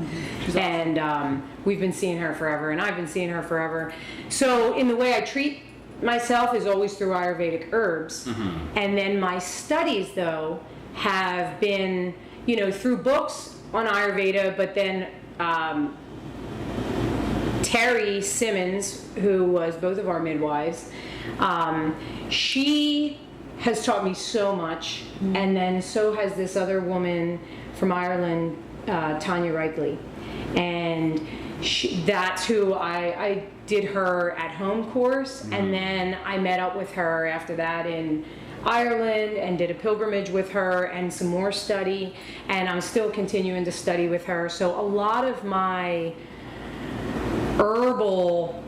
A: And we've been seeing her forever, and I've been seeing her forever. So in the way I treat myself is always through Ayurvedic herbs. And then my studies though have been, you know, through books on Ayurveda, but then Terry Simmons, who was both of our midwives, she has taught me so much, and then so has this other woman from Ireland, Tanya Reikley, and that's who I did her at home course, and then I met up with her after that in Ireland and did a pilgrimage with her and some more study, and I'm still continuing to study with her. So a lot of my herbal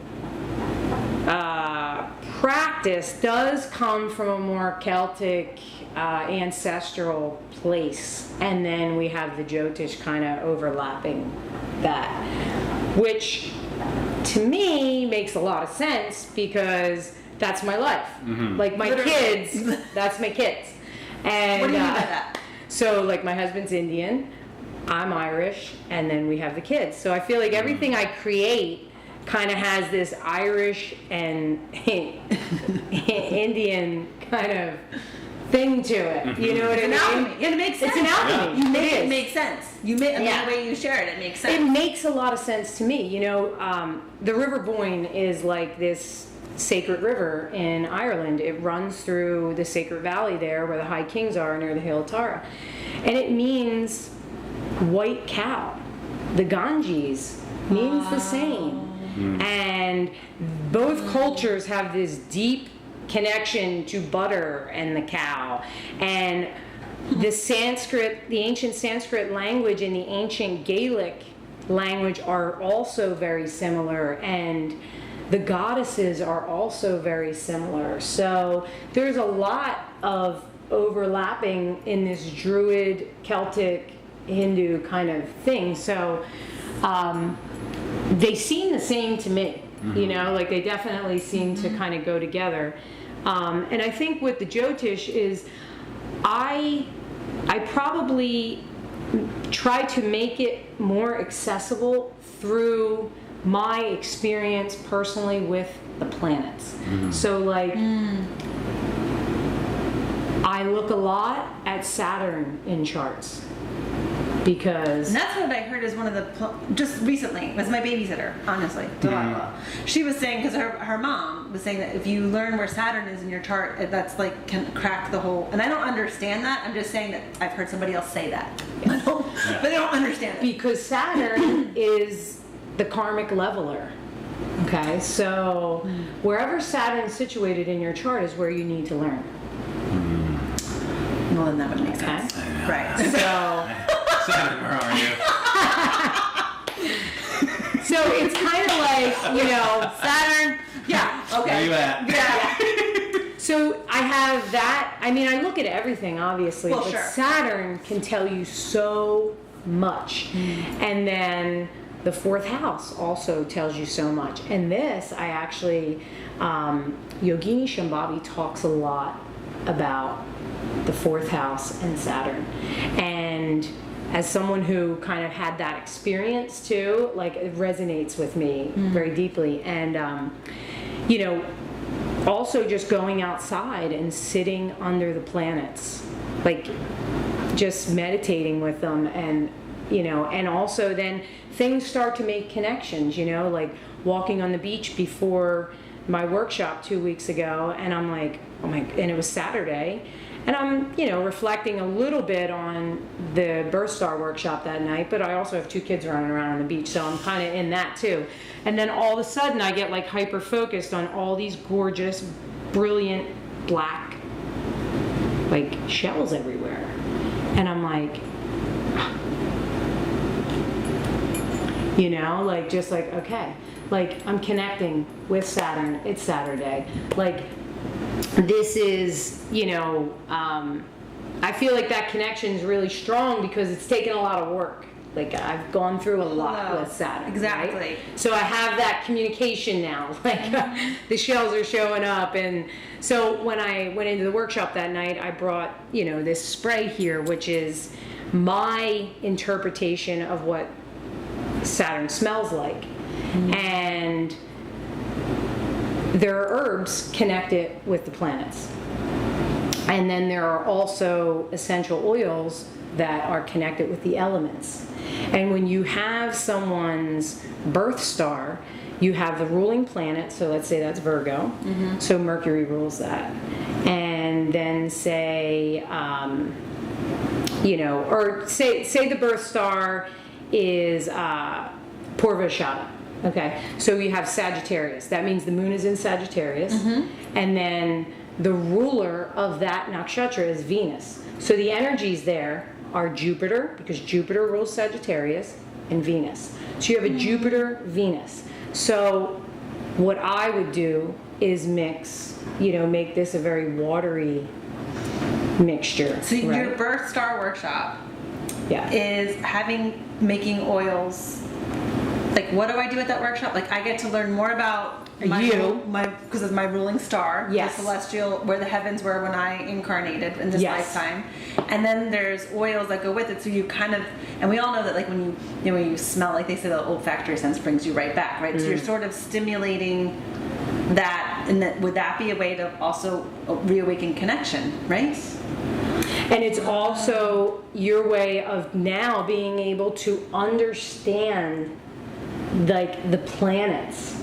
A: practice does come from a more Celtic ancestral place, and then we have the Jyotish kind of overlapping that, which to me makes a lot of sense because that's my life. Like my kids, that's my kids. And
C: what do you mean by that?
A: So like my husband's Indian, I'm Irish, and then we have the kids. So I feel like everything I create kind of has this Irish and Indian kind of thing to it. You know what I mean?
C: Alchemy. And it makes sense.
A: It's an alchemy.
C: You make it make sense. You make the way you share it makes sense.
A: It makes a lot of sense to me. You know, the River Boyne is like this sacred river in Ireland. It runs through the sacred valley there where the High Kings are near the Hill of Tara. And it means white cow. The Ganges means the same. And both cultures have this deep connection to butter and the cow. And the Sanskrit, the ancient Sanskrit language and the ancient Gaelic language are also very similar. And the goddesses are also very similar. So there's a lot of overlapping in this Druid, Celtic, Hindu kind of thing. So they seem the same to me, you know, like they definitely seem to kind of go together. And I think with the Jyotish is I probably try to make it more accessible through my experience personally with the planets. So like I look a lot at Saturn in charts. because
C: And that's what I heard is one of the, just recently, was my babysitter, honestly. Delilah. She was saying, because her mom was saying that if you learn where Saturn is in your chart, that's like, can crack the whole, and I don't understand that. I'm just saying that I've heard somebody else say that. I don't, but I don't understand it.
A: because Saturn is the karmic leveler. Okay, so wherever Saturn's situated in your chart is where you need to learn.
C: Well, then that would make
A: Okay.
C: sense. Right.
A: So
B: Saturn, where are you?
A: so it's kind of like, you know,
C: Saturn. Yeah.
B: Where
C: Okay.
B: you at?
C: Yeah.
A: so I have that. I mean, I look at everything, obviously,
C: Well,
A: but
C: sure.
A: Saturn can tell you so much. And then the fourth house also tells you so much. And this, I actually, Yogini Shambhavi talks a lot about the fourth house and Saturn. And as someone who kind of had that experience too, like it resonates with me very deeply. And, you know, also just going outside and sitting under the planets, like just meditating with them, and you know, and also then things start to make connections, you know, like walking on the beach before my workshop 2 weeks ago, and I'm like, oh my, and it was Saturday, and I'm, you know, reflecting a little bit on the birth star workshop that night, but I also have 2 kids running around on the beach, so I'm kind of in that too. And then all of a sudden I get like hyper focused on all these gorgeous, brilliant black like shells everywhere, and I'm like, you know, like just like, okay, like I'm connecting with Saturn. It's Saturday. Like this is, you know, I feel like that connection is really strong because it's taken a lot of work. Like I've gone through a lot with Saturn.
C: Exactly.
A: Right? So I have that communication now. Like the shells are showing up, and so when I went into the workshop that night, I brought, you know, this spray here, which is my interpretation of what Saturn smells like. And there are herbs connected with the planets, and then there are also essential oils that are connected with the elements. And when you have someone's birth star, you have the ruling planet, so let's say that's Virgo, so Mercury rules that, and then say you know, or say the birth star is Purvashada. Okay, so you have Sagittarius. That means the moon is in Sagittarius, and then the ruler of that nakshatra is Venus. So the energies there are Jupiter, because Jupiter rules Sagittarius, and Venus. So you have a Jupiter Venus. So what I would do is mix, you know, make this a very watery mixture.
C: So
A: right?
C: your birth star workshop
A: Yeah.
C: is making oils. Like, what do I do at that workshop? Like, I get to learn more about because of my ruling star,
A: Yes.
C: the celestial, where the heavens were when I incarnated in this
A: Yes.
C: lifetime. And then there's oils that go with it. So you kind of, and we all know that, like, when you smell, like they say, the olfactory sense brings you right back, right? So you're sort of stimulating that, and that, would that be a way to also reawaken connection, right?
A: And it's also your way of now being able to understand like the planets.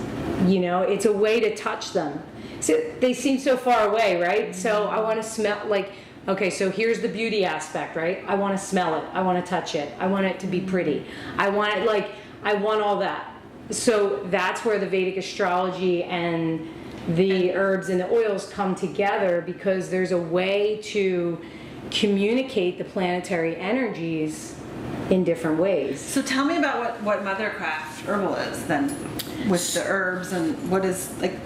A: You know, it's a way to touch them. So they seem so far away, right? So I want to smell, like, okay, so here's the beauty aspect, right? I want to smell it. I want to touch it. I want it to be pretty. I want it, like, I want all that. So that's where the Vedic astrology and the herbs and the oils come together, because there's a way to communicate the planetary energies in different ways.
C: So tell me about what Mothercraft herbal is then, with the herbs, and what is, like,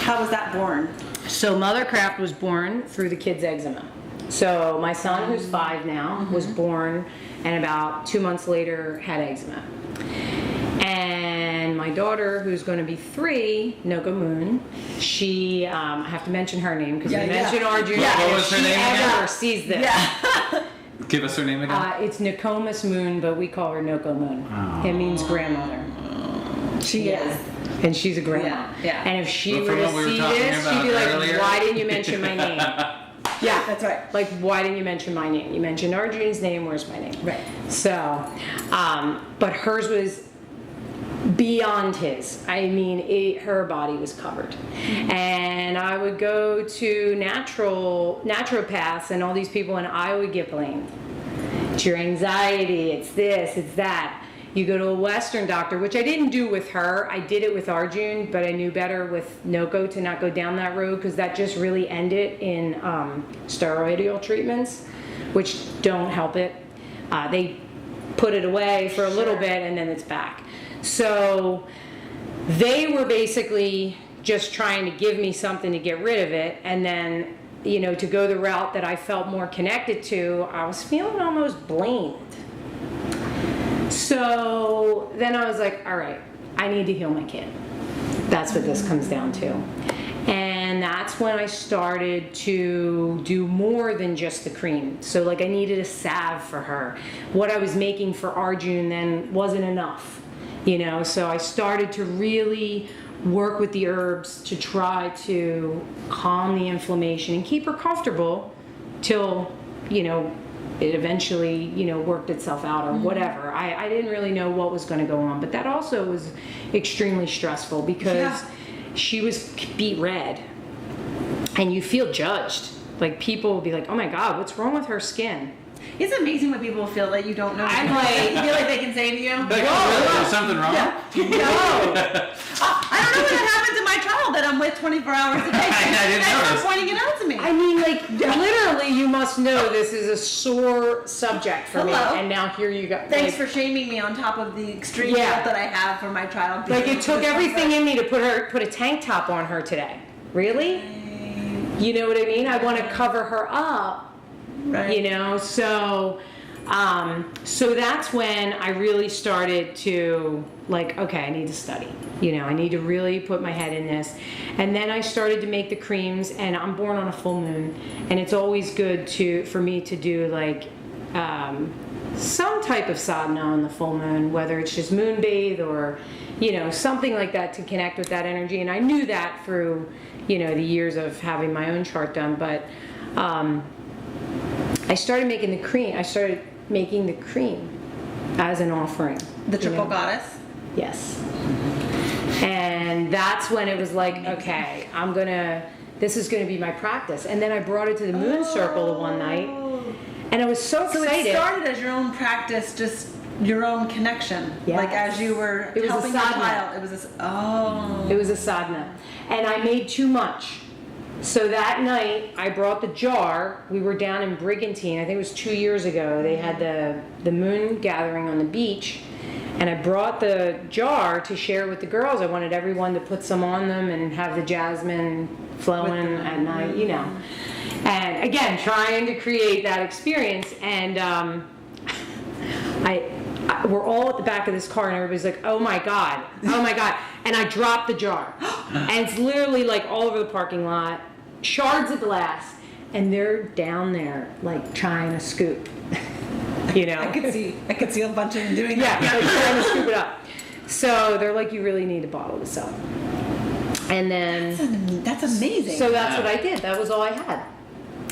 C: how was that born?
A: So Mothercraft was born through the kids' eczema. So my son, who's 5 now, was born, and about 2 months later had eczema. And my daughter, who's going to be 3, Noko Moon, she, I have to mention her name because we mentioned Arjuna.
B: What was her
A: She
B: name
A: ever
B: again?
A: sees this.
B: Give us her name again.
A: It's Nokomis Moon, but we call her Noko Moon. It means grandmother.
C: She is.
A: And she's a grandma.
C: Yeah.
A: And if she
B: Well,
A: were
B: from
A: to
B: what we were
A: see
B: talking
A: this, she'd
B: about
A: be like,
B: earlier.
A: why didn't you mention my name? Yeah,
C: That's right.
A: Like, why didn't you mention my name? You mentioned Arjune's name. Where's my name?
C: Right.
A: So, but hers was beyond his. I mean, her body was covered. And I would go to naturopaths and all these people, and I would get blamed. It's your anxiety, it's this, it's that. You go to a Western doctor, which I didn't do with her. I did it with Arjun, but I knew better with Noko to not go down that road, because that just really ended in steroidal treatments, which don't help it. They put it away for a little bit and then it's back. So they were basically just trying to give me something to get rid of it, and then, you know, to go the route that I felt more connected to, I was feeling almost blamed. So then I was like, all right, I need to heal my kid. That's what this comes down to. And that's when I started to do more than just the cream. So like, I needed a salve for her. What I was making for Arjun then wasn't enough, you know? So I started to really work with the herbs to try to calm the inflammation and keep her comfortable till, you know, it eventually, you know, worked itself out or whatever. I didn't really know what was going to go on, but that also was extremely stressful because she was beet red and you feel judged. Like, people will be like, oh my God, what's wrong with her skin?
C: It's amazing when people feel that you don't know.
A: I'm like,
C: you feel like they can say to you,
B: Like, oh, really? There's something wrong?
A: No.
C: I don't know what happened to my child that I'm with 24 hours a day.
B: I didn't
C: Thanks
B: notice.
C: for pointing it out to me.
A: I mean, like, literally, you must know this is a sore subject for me.
C: Hello.
A: And now here you go.
C: Thanks
A: like,
C: for shaming me on top of the extreme
A: Yeah.
C: guilt that I have for my child.
A: Like, it took everything in me to put a tank top on her today. Really? You know what I mean? I want to cover her up.
C: Right.
A: You know, so that's when I really started to, like, okay, I need to study. You know, I need to really put my head in this. And then I started to make the creams, and I'm born on a full moon, and it's always good for me to do like some type of sadhana on the full moon, whether it's just moon bathe or, you know, something like that to connect with that energy. And I knew that through, you know, the years of having my own chart done, but I started making the cream. I started making the cream as an offering.
C: The triple goddess?
A: Yes. And that's when it was like, okay, this is gonna be my practice. And then I brought it to the moon circle one night, and I was so excited.
C: So it started as your own practice, just your own connection.
A: Yes.
C: Like as you were
A: It was a
C: helping your
A: sadhana.
C: child. It was
A: It was a sadhana. And I made too much. So that night, I brought the jar. We were down in Brigantine. I think it was 2 years ago. They had the moon gathering on the beach. And I brought the jar to share with the girls. I wanted everyone to put some on them and have the jasmine flowing at night, you know. And again, trying to create that experience. And we're all at the back of this car, and everybody's like, oh my God. And I dropped the jar. And it's literally like all over the parking lot, shards of glass. And they're down there, like, trying to scoop. You know?
C: I could see a bunch of them doing that.
A: Yeah, like trying to scoop it up. So they're like, you really need to bottle this up. And then...
C: That's amazing.
A: So that's what I did. That was all I had.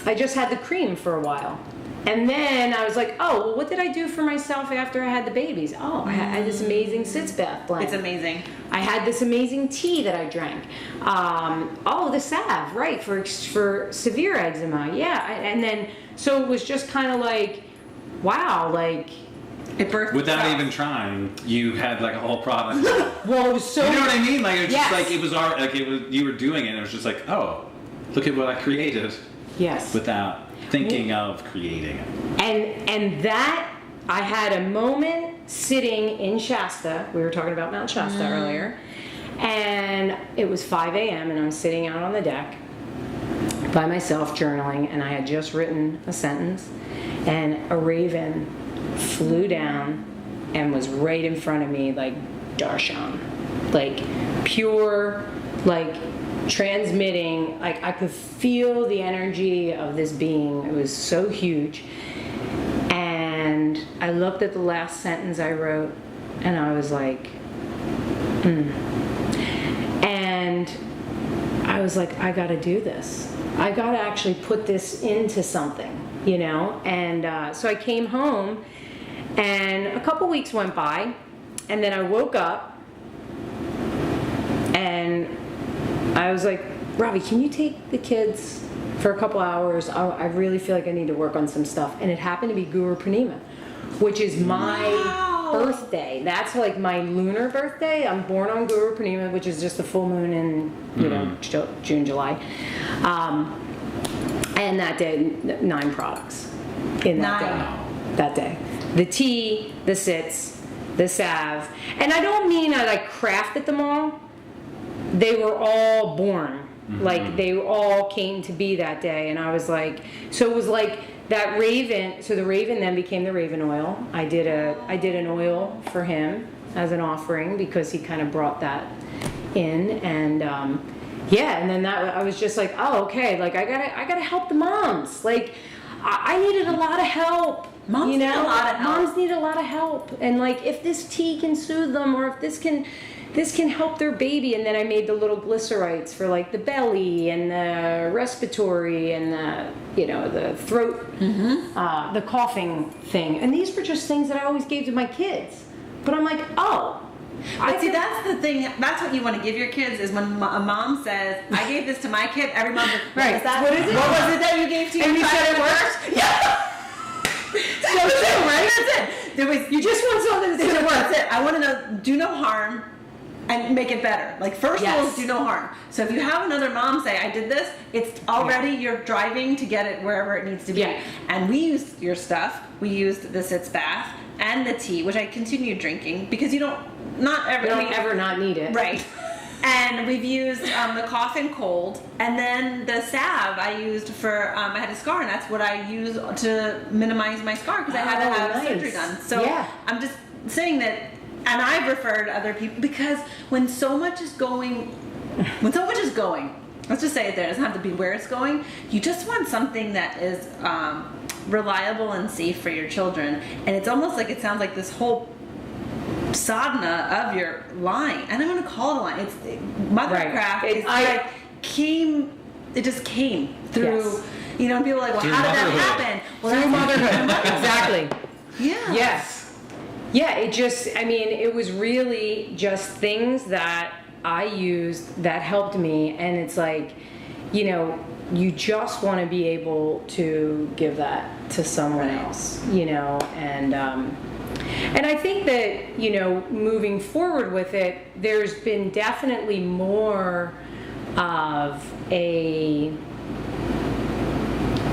A: I just had the cream for a while. And then I was like, oh, well, what did I do for myself after I had the babies? Oh, I had this amazing sitz bath blend.
C: It's amazing.
A: I had this amazing tea that I drank. The salve, right, for severe eczema. Yeah, and then, so it was just kind of like, wow, like...
C: It birthed
B: Without
C: itself.
B: even trying, you had like a whole product.
A: Well, it was so...
B: You know what I mean? Like, it was
A: Yes.
B: just like, it was art, like, you were doing it, and it was just like, oh, look at what I created.
A: Yes.
B: Without thinking of creating it.
A: And that, I had a moment sitting in Shasta. We were talking about Mount Shasta earlier. And it was 5 a.m. and I'm sitting out on the deck by myself journaling, and I had just written a sentence, and a raven flew down and was right in front of me, like darshan, like pure, like transmitting, like I could feel the energy of this being. It was so huge. And I looked at the last sentence I wrote, and I was like, And I I was like, I got to do this. I got to actually put this into something, you know? And so I came home, and a couple weeks went by, and then I woke up, and I was like, Robbie, can you take the kids for a couple hours? I really feel like I need to work on some stuff. And it happened to be Guru Purnima, which is my birthday. That's like my lunar birthday. I'm born on Guru Purnima, which is just the full moon in, you know, June, July. And that day, 9 products in that day. The tea, the sits, the salve. And I don't mean that I crafted them all. They were all born. Like, they all came to be that day. And I was like, so it was like that raven. So the raven then became the raven oil. I did an oil for him as an offering because he kind of brought that in. And and then that I was just like, oh, okay, like I gotta help the moms. Like I needed a lot of help.
C: Moms need a lot of help.
A: Moms need a lot of help. And like, if this tea can soothe them, or if this can help their baby. And then I made the little glycerites for like the belly and the respiratory and the throat, the coughing thing. And these were just things that I always gave to my kids. But I'm like, oh.
C: But see, that's the thing. That's what you want to give your kids, is when a mom says, I gave this to my kid, every mom's like,
A: right.
C: What is it? What was it that you gave to your child?
A: And you said it worked?
C: Yeah. So that's it, right? That's it. You just want something that says it works. That's it. I want to know, do no harm and make it better. Like, first rule is do no harm. So if you have another mom say, I did this, it's already, you're driving to get it wherever it needs to be. Yeah. And we used your stuff. We used the sitz bath and the tea, which I continued drinking because you don't ever
A: not need it.
C: Right. And we've used the cough and cold, and then the salve I used for, I had a scar, and that's what I use to minimize my scar because I had to have surgery done. So I'm just saying that, and I've referred other people, because when so much is going, let's just say it there, it doesn't have to be where it's going, you just want something that is reliable and safe for your children. And it's almost like, it sounds like this whole sadhana of your line, and I'm going to call it a line. It's Mothercraft. It just came through. You know, people are like, well, how did that happen? Well,
A: through motherhood. Exactly.
C: Yeah.
A: Yes. Yeah. It was really just things that I used that helped me, and it's like, you know, you just want to be able to give that to someone else, you know, and I think that, you know, moving forward with it, there's been definitely more of a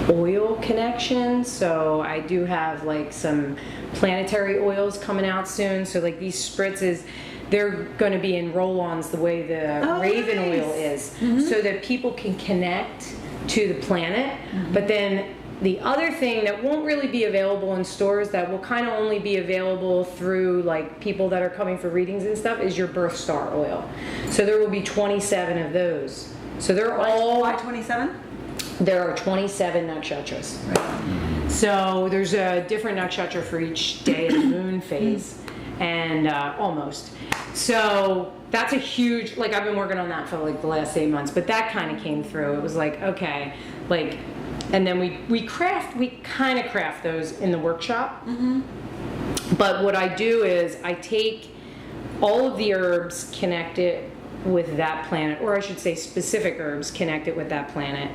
A: oil connection. So I do have like some planetary oils coming out soon. So like these spritzes, they're going to be in roll-ons the way the raven oil is, so that people can connect to the planet. But then the other thing that won't really be available in stores, that will kind of only be available through like people that are coming for readings and stuff, is your birth star oil. So there will be 27 of those. So they're all...
C: Why 27?
A: There are 27 nakshatras. Right. So there's a different nakshatra for each day of the moon phase, and almost. So that's a huge, like, I've been working on that for like the last 8 months, but that kind of came through. It was like, okay, like, and then we kind of craft those in the workshop. But what I do is I take all of the herbs, connect it with that planet, or I should say specific herbs, connect it with that planet,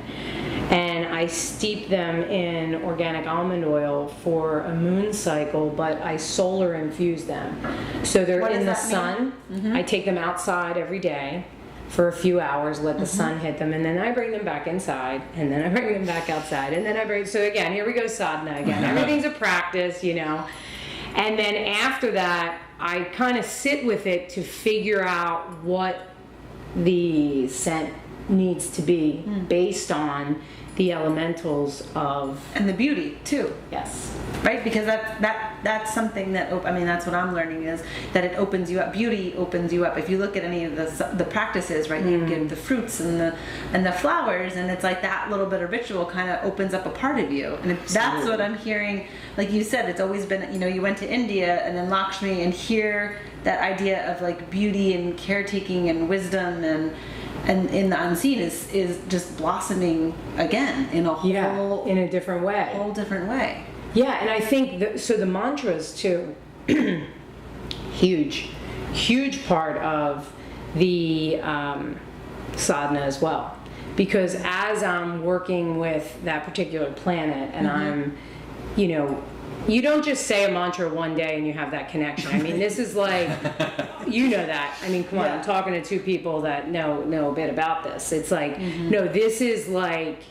A: and I steep them in organic almond oil for a moon cycle, but I solar infuse them. So they're in the sun. I take them outside every day for a few hours, let the sun hit them, and then I bring them back inside, and then I bring them back outside, and then so again, here we go, sadhana again. Everything's a practice, you know. And then after that, I kind of sit with it to figure out what the scent needs to be based on the elementals of...
C: And the beauty, too.
A: Yes.
C: Right? Because that's something that, that's what I'm learning, is that it opens you up. Beauty opens you up. If you look at any of the practices, right, you give the fruits and the flowers, and it's like that little bit of ritual kind of opens up a part of you. And that's what I'm hearing. Like you said, it's always been, you know, you went to India and then Lakshmi, and here that idea of like beauty and caretaking and wisdom, and and in the unseen is just blossoming again in a whole
A: in a different way.
C: whole different way.
A: Yeah, and I think so the mantras too, huge part of the sadhana as well. Because as I'm working with that particular planet and I'm, you don't just say a mantra one day and you have that connection. I mean, this is like, you know that. I mean, come on, I'm talking to two people that know a bit about this. It's like, no, this is like,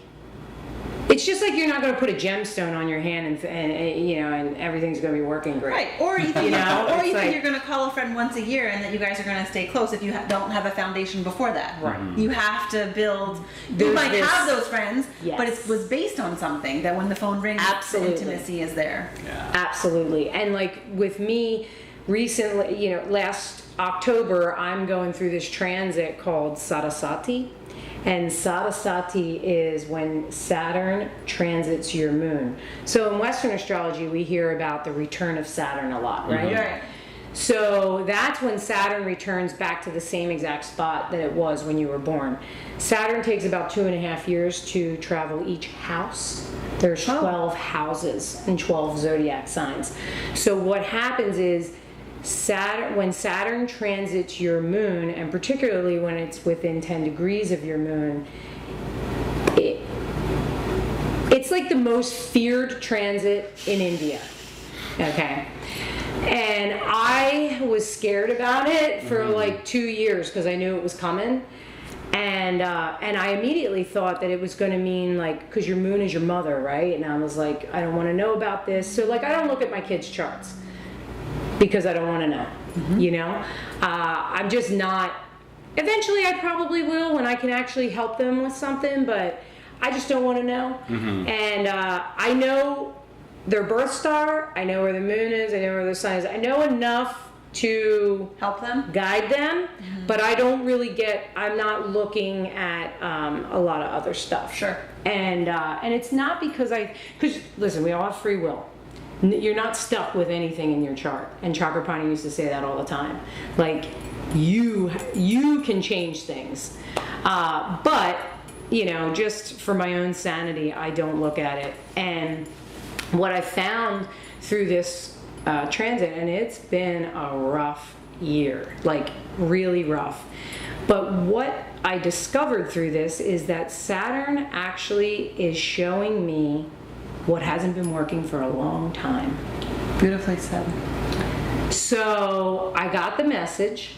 A: it's just like you're not going to put a gemstone on your hand and everything's going to be working great.
C: Right. Or you think,
A: like,
C: you're going to call a friend once a year and that you guys are going to stay close if you don't have a foundation before that.
A: Right.
C: You have to build. You might have those friends, but it was based on something that when the phone rings, the intimacy is there.
B: Yeah.
A: Absolutely. And like with me recently, last October, I'm going through this transit called Sarasati. And Sarasati is when Saturn transits your moon. So in Western astrology, we hear about the return of Saturn a lot, right?
C: Right.
A: So that's when Saturn returns back to the same exact spot that it was when you were born. Saturn takes about 2.5 years to travel each house. There's 12 houses and 12 zodiac signs. So what happens is when Saturn transits your moon, and particularly when it's within 10 degrees of your moon, it's like the most feared transit in India. Okay. And I was scared about it for like 2 years because I knew it was coming. And I immediately thought that it was going to mean like, because your moon is your mother, right? And I was like, I don't want to know about this. So like, I don't look at my kids' charts. Because I don't want to know, I'm just not. Eventually, I probably will when I can actually help them with something, but I just don't want to know. And I know their birth star. I know where the moon is. I know where the sun is. I know enough to
C: help them,
A: guide them, but I don't really I'm not looking at a lot of other stuff.
C: Sure.
A: And it's not because listen, we all have free will. You're not stuck with anything in your chart. And Chakrapani used to say that all the time. Like, you can change things. But, just for my own sanity, I don't look at it. And what I found through this transit, and it's been a rough year, like really rough. But what I discovered through this is that Saturn actually is showing me what hasn't been working for a long time.
C: Beautifully said.
A: So I got the message,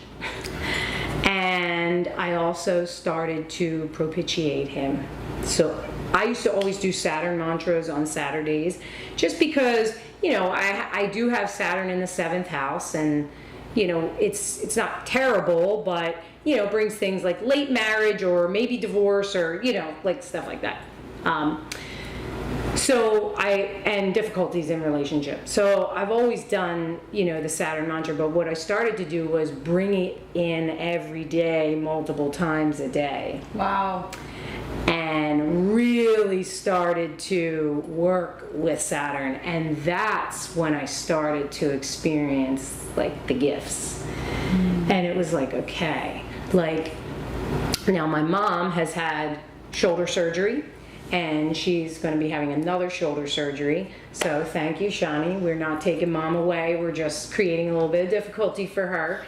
A: and I also started to propitiate him. So I used to always do Saturn mantras on Saturdays, just because, I do have Saturn in the 7th house, and, it's not terrible, but, brings things like late marriage or maybe divorce or, like stuff like that. And difficulties in relationships. So I've always done, the Saturn mantra, but what I started to do was bring it in every day, multiple times a day.
C: Wow.
A: And really started to work with Saturn. And that's when I started to experience like the gifts. And it was like, okay, like now my mom has had shoulder surgery. And she's going to be having another shoulder surgery. So thank you, Shani. We're not taking mom away. We're just creating a little bit of difficulty for her,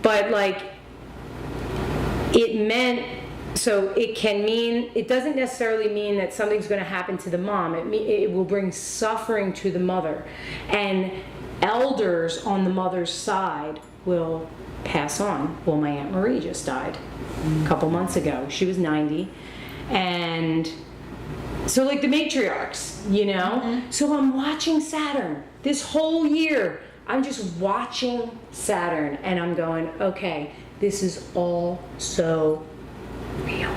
A: But like, it meant, so it can mean, it doesn't necessarily mean that something's going to happen to the mom. It will bring suffering to the mother. And elders on the mother's side will pass on. Well, my Aunt Marie just died a couple months ago. She was 90. And so like the matriarchs, So I'm watching Saturn this whole year. I'm just watching Saturn and I'm going, okay, this is all so real.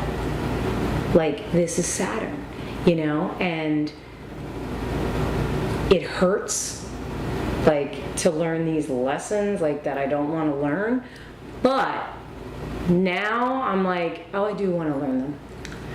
A: Like, this is Saturn, and it hurts, like, to learn these lessons, like, that I don't want to learn. But now I'm like, oh, I do want to learn them.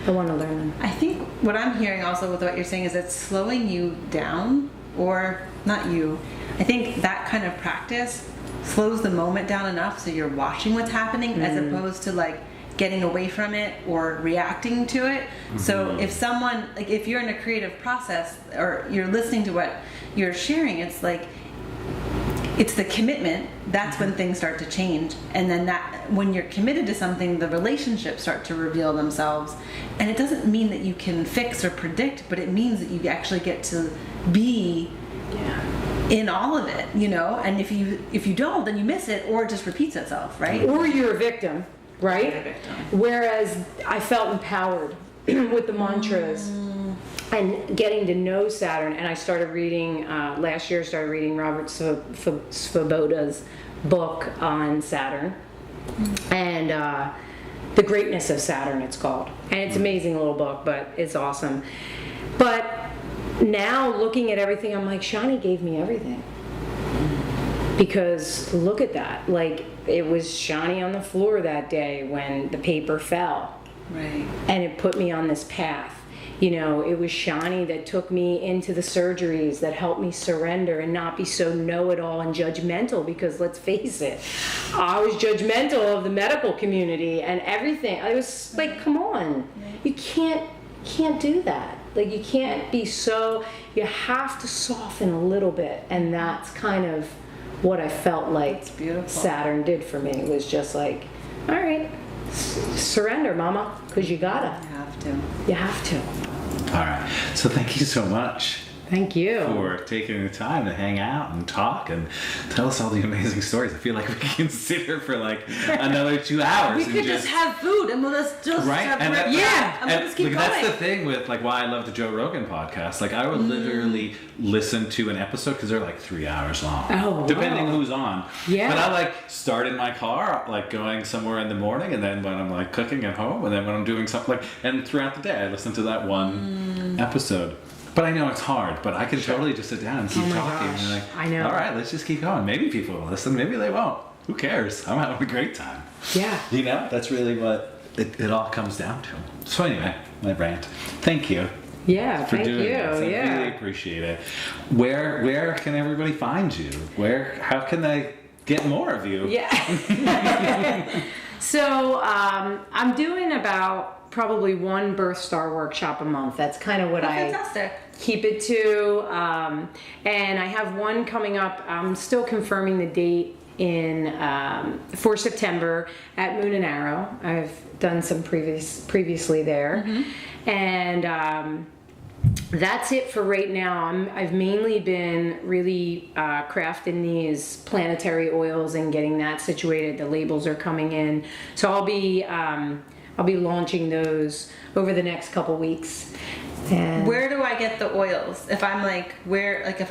A: I want to learn them.
C: I think what I'm hearing also with what you're saying is it's slowing you down, or not you. I think that kind of practice slows the moment down enough so you're watching what's happening as opposed to like getting away from it or reacting to it. So if someone, like if you're in a creative process or you're listening to what you're sharing, it's like, it's the commitment. That's when things start to change. And then that, when you're committed to something, the relationships start to reveal themselves. And it doesn't mean that you can fix or predict, but it means that you actually get to be in all of it, you know? And if you don't, then you miss it, or it just repeats itself, right?
A: Or you're a victim, right?
C: You're a victim.
A: Whereas I felt empowered with the mantras and getting to know Saturn. And I started reading, last year, started reading Robert Svoboda's book on Saturn. And The Greatness of Saturn, it's called. And it's an amazing little book, but it's awesome. But now looking at everything, I'm like, Shani gave me everything. Because look at that. Like, it was Shani on the floor that day when the paper fell.
C: Right.
A: And it put me on this path. You know, it was Shani that took me into the surgeries, that helped me surrender and not be so know-it-all and judgmental, because let's face it, I was judgmental of the medical community and everything. I was like, come on, you can't do that. Like, you can't be so, you have to soften a little bit. And that's kind of what I felt like Saturn did for me. It was just like, all right, surrender, mama, because you gotta.
C: You have to.
A: You have to.
B: All right. So thank you so much.
A: Thank you.
B: For taking the time to hang out and talk and tell us all the amazing stories. I feel like we can sit here for like another 2 hours.
C: We could just have food and we'll just
B: right?
C: have
B: and
C: and we'll just keep
B: like,
C: going.
B: that's the thing with like why I love the Joe Rogan podcast. Like I would literally listen to an episode because they're like 3 hours long.
A: Oh,
B: depending
A: wow.
B: who's on.
A: Yeah.
B: But I like start in my car, like going somewhere in the morning, and then when I'm like cooking at home, and then when I'm doing something like, and throughout the day I listen to that one episode. But I know it's hard, but I can totally just sit down and keep talking.
A: Gosh.
B: And like,
A: I know.
B: all right, let's just keep going. Maybe people will listen, maybe they won't. Who cares? I'm having a great time.
A: Yeah.
B: You know, that's really what it all comes down to. So anyway, my rant. Thank you
A: Yeah,
B: for
A: thank
B: doing
A: you.
B: this. I
A: Yeah.
B: really appreciate it. Where can everybody find you? How can they get more of you?
A: Yeah. So I'm doing about probably one birth star workshop a month. That's kind of what I
C: fantastic.
A: keep it to. And I have one coming up. I'm still confirming the date for September at Moon and Arrow. I've done some previously there. And that's it for right now. I've mainly been really crafting these planetary oils and getting that situated. The labels are coming in. So I'll be launching those over the next couple weeks. And
C: Where do I get the oils? If I'm like, if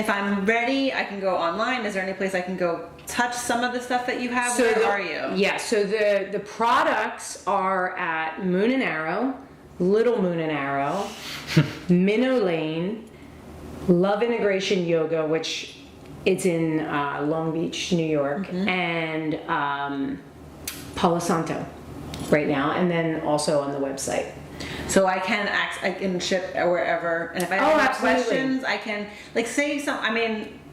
C: I'm ready, I can go online. Is there any place I can go touch some of the stuff that you have? Where are you?
A: Yeah, so the products are at Moon and Arrow, Little Moon and Arrow, Minnow Lane, Love Integration Yoga, which it's in Long Beach, New York, and Palo Santo right now, and then also on the website.
C: So I can ship wherever, and if I have any
A: absolutely.
C: questions, I can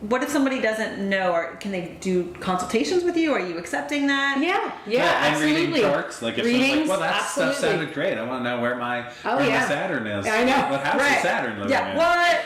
C: what if somebody doesn't know, or can they do consultations with you? Are you accepting that?
A: Yeah,
B: And
A: absolutely.
B: reading charts. Like if someone's like, well, that stuff sounded great. I want to know where my Saturn is.
A: I know.
B: What house is Saturn living in?
C: What?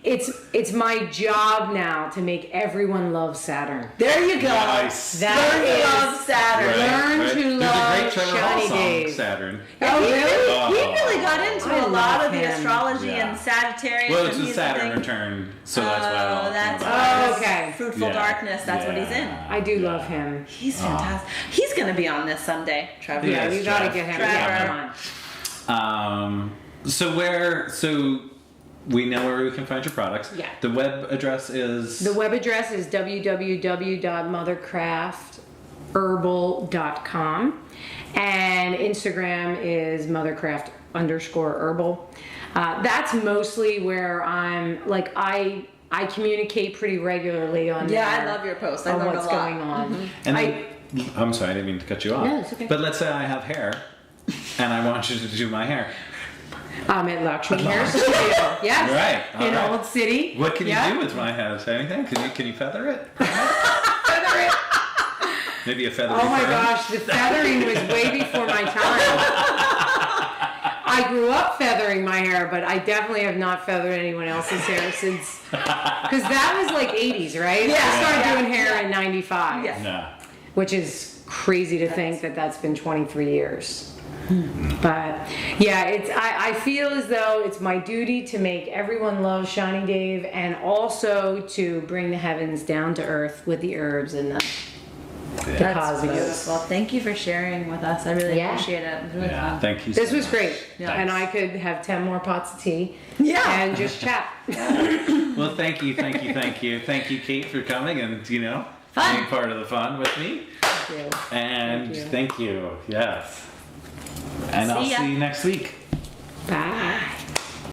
A: It's my job now to make everyone love Saturn.
C: There you go.
B: Nice.
C: Learn to love Saturn.
A: Learn to love
B: There's a great Trevor Hall
A: shiny
B: song,
A: days.
B: Saturn.
C: Oh,
A: really?
C: He really got into
A: I
C: a lot
A: love
C: of the
A: him.
C: astrology
B: Yeah.
C: and Sagittarius.
B: Well, it's
C: and
B: a
C: he's
B: Saturn
C: like,
B: return, so that's why I don't
C: that's
B: know.
C: why.
A: okay.
C: Fruitful
B: Yeah.
C: darkness. That's what he's in.
A: I do love him.
C: He's fantastic. He's gonna be on this someday, Trevor.
A: Yeah,
B: Yes,
A: we gotta
B: Trev.
A: get him.
C: Trevor.
A: Yeah, come on.
B: So we know where we can find your products.
A: Yeah.
B: The web address is.
A: The web address is www.mothercraftherbal.com, and Instagram is mothercraft_herbal. That's mostly where I'm like I communicate pretty regularly on
C: Yeah,
A: there
C: I love your posts. I
A: on
C: learned
A: what's
C: a lot.
A: going on.
B: And then, I'm sorry, I didn't mean to cut you off.
A: No, it's okay.
B: But let's say I have hair, and I want you to do my hair.
A: At Lakshmi Hair Studio. Yes.
B: Right, all
A: In
B: right.
A: Olde City.
B: What can
A: Yeah.
B: you do with my head? Anything? Can you feather it?
A: Feather it.
B: Maybe a feather.
A: Oh my gosh, the feathering was way before my time. I grew up feathering my hair, but I definitely have not feathered anyone else's hair since, because that was like 80s, right?
C: Yeah.
A: I started
C: Yeah.
A: doing hair in 95,
C: Yeah.
B: No.
A: which is crazy to think that that's been 23 years. But yeah, I feel as though it's my duty to make everyone love Shani Dave, and also to bring the heavens down to earth with the herbs and the
C: That's
A: cosmos.
C: beautiful. Thank you for sharing with us. I really
A: Yeah.
C: appreciate it. It was really
B: Yeah,
C: fun.
B: thank you.
A: This
B: so
A: was
B: much.
A: great,
C: Yeah.
A: and I could have 10 more pots of tea
C: Yeah.
A: and just chat.
B: Well, thank you, thank you, Kate, for coming and
C: Fun.
B: being part of the fun with me.
A: Thank you.
B: And
A: Thank you.
B: thank you. Yes. And I'll
C: See ya.
B: see you next week.
A: Bye.